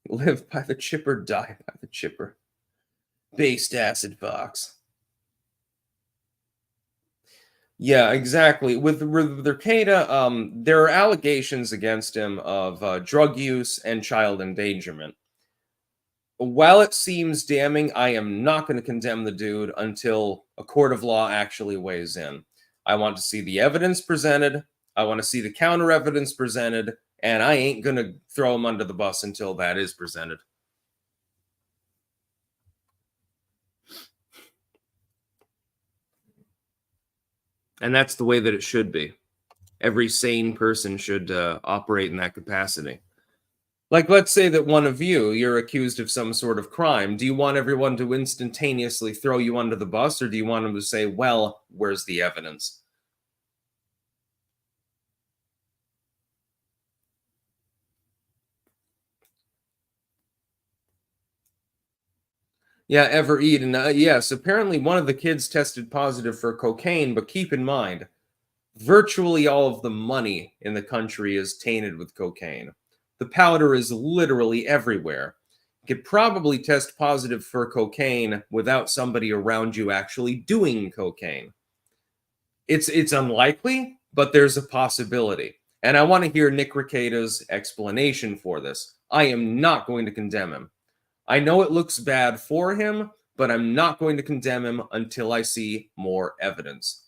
Live by the chipper, die by the chipper. Based acid fox. Yeah, exactly. With Ricada, there are allegations against him of drug use and child endangerment. While it seems damning, I am not going to condemn the dude until a court of law actually weighs in. I want to see the evidence presented. I want to see the counter evidence presented, and I ain't going to throw him under the bus until that is presented. And that's the way that it should be. Every sane person should operate in that capacity. Like, let's say that one of you're accused of some sort of crime. Do you want everyone to instantaneously throw you under the bus, or do you want them to say, well, where's the evidence? Yeah, ever eat. And yes, apparently one of the kids tested positive for cocaine, but keep in mind, virtually all of the money in the country is tainted with cocaine. The powder is literally everywhere. You could probably test positive for cocaine without somebody around you actually doing cocaine. It's unlikely, but there's a possibility. And I want to hear Nick Ricada's explanation for this. I am not going to condemn him. I know it looks bad for him, but I'm not going to condemn him until I see more evidence.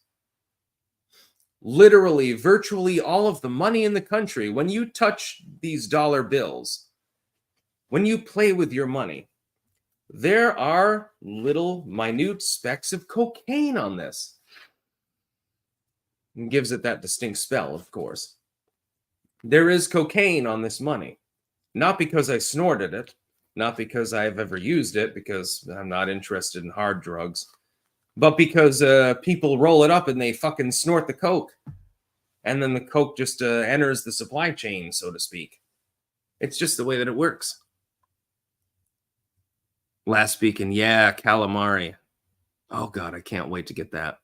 Literally, virtually all of the money in the country, when you touch these dollar bills, when you play with your money, there are little minute specks of cocaine on this. And gives it that distinct spell, of course. There is cocaine on this money. Not because I snorted it, not because I've ever used it, because I'm not interested in hard drugs. But because people roll it up and they fucking snort the coke, and then the coke just enters the supply chain, so to speak. It's just the way that it works. Last speaking, yeah, calamari. Oh god, I can't wait to get that.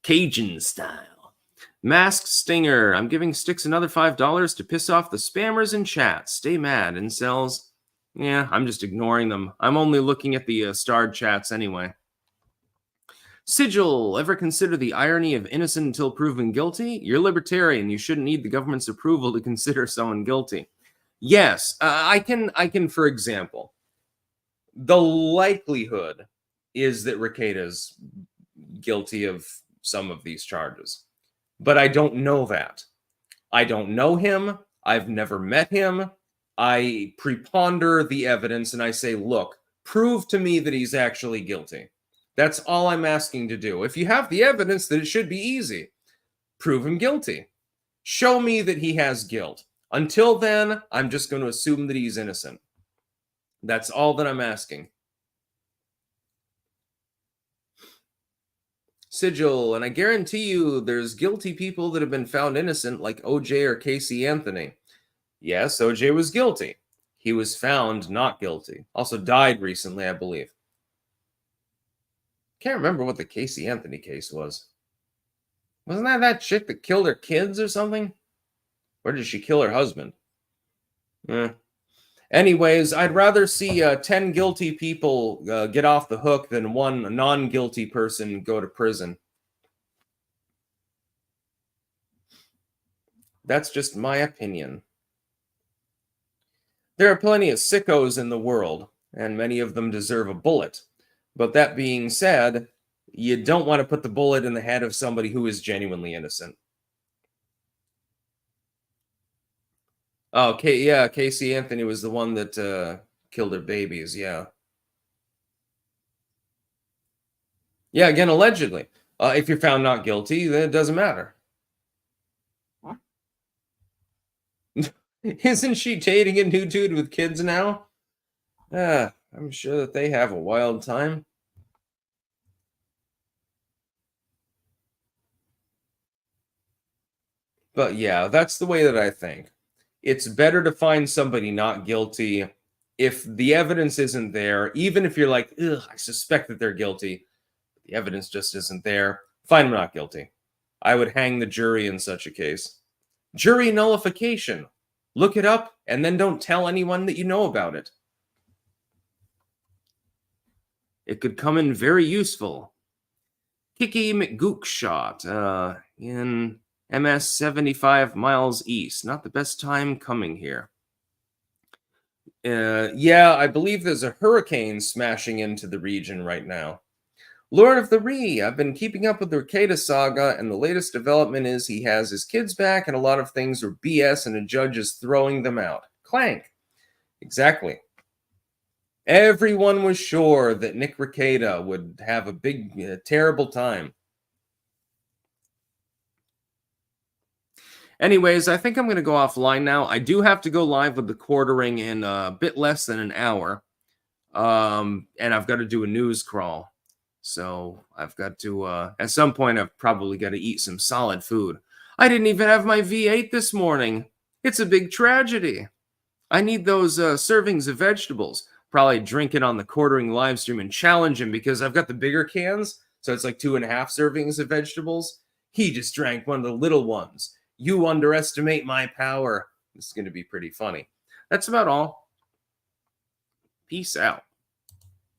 Cajun style. Masked Stinger. I'm giving Sticks another $5 to piss off the spammers in chat. Stay mad, incels. Yeah, I'm just ignoring them. I'm only looking at the starred chats anyway. Sigil. Ever consider the irony of innocent until proven guilty? You're libertarian. You shouldn't need the government's approval to consider someone guilty. Yes, I can, for example, the likelihood is that Rekeda's guilty of some of these charges. But I don't know that. I don't know him. I've never met him. I preponder the evidence and I say, look, prove to me that he's actually guilty. That's all I'm asking to do. If you have the evidence, then it should be easy. Prove him guilty. Show me that he has guilt. Until then, I'm just going to assume that he's innocent. That's all that I'm asking. Sigil, and I guarantee you there's guilty people that have been found innocent, like OJ or Casey Anthony. Yes, OJ was guilty. He was found not guilty. Also died recently, I believe. Can't remember what the Casey Anthony case was. Wasn't that chick that killed her kids or something? Or did she kill her husband? Anyways, I'd rather see 10 guilty people get off the hook than one non-guilty person go to prison. That's just my opinion. There are plenty of sickos in the world, and many of them deserve a bullet. But that being said, you don't want to put the bullet in the head of somebody who is genuinely innocent. Oh, yeah, Casey Anthony was the one that killed her babies, yeah. Yeah, again, allegedly. If you're found not guilty, then it doesn't matter. Isn't she dating a new dude with kids now? I'm sure that they have a wild time. But yeah, that's the way that I think. It's better to find somebody not guilty if the evidence isn't there, even if you're like, ugh, I suspect that they're guilty. The evidence just isn't there. Find them not guilty. I would hang the jury in such a case. Jury nullification. Look it up and then don't tell anyone that you know about it. It could come in very useful. Kiki McGookshot in MS 75 miles east. Not the best time coming here. Yeah, I believe there's a hurricane smashing into the region right now. Lord of the Ree, I've been keeping up with the Rekeda saga, and the latest development is he has his kids back, and a lot of things are BS, and a judge is throwing them out. Clank. Exactly. Everyone was sure that Nick Rekeda would have a big, terrible time. Anyways, I think I'm going to go offline now. I do have to go live with the quartering in a bit less than an hour, and I've got to do a news crawl. So I've got to, at some point, I've probably got to eat some solid food. I didn't even have my V8 this morning. It's a big tragedy. I need those servings of vegetables. Probably drink it on the quartering live stream and challenge him because I've got the bigger cans. So it's like 2.5 servings of vegetables. He just drank one of the little ones. You underestimate my power. This is going to be pretty funny. That's about all. Peace out.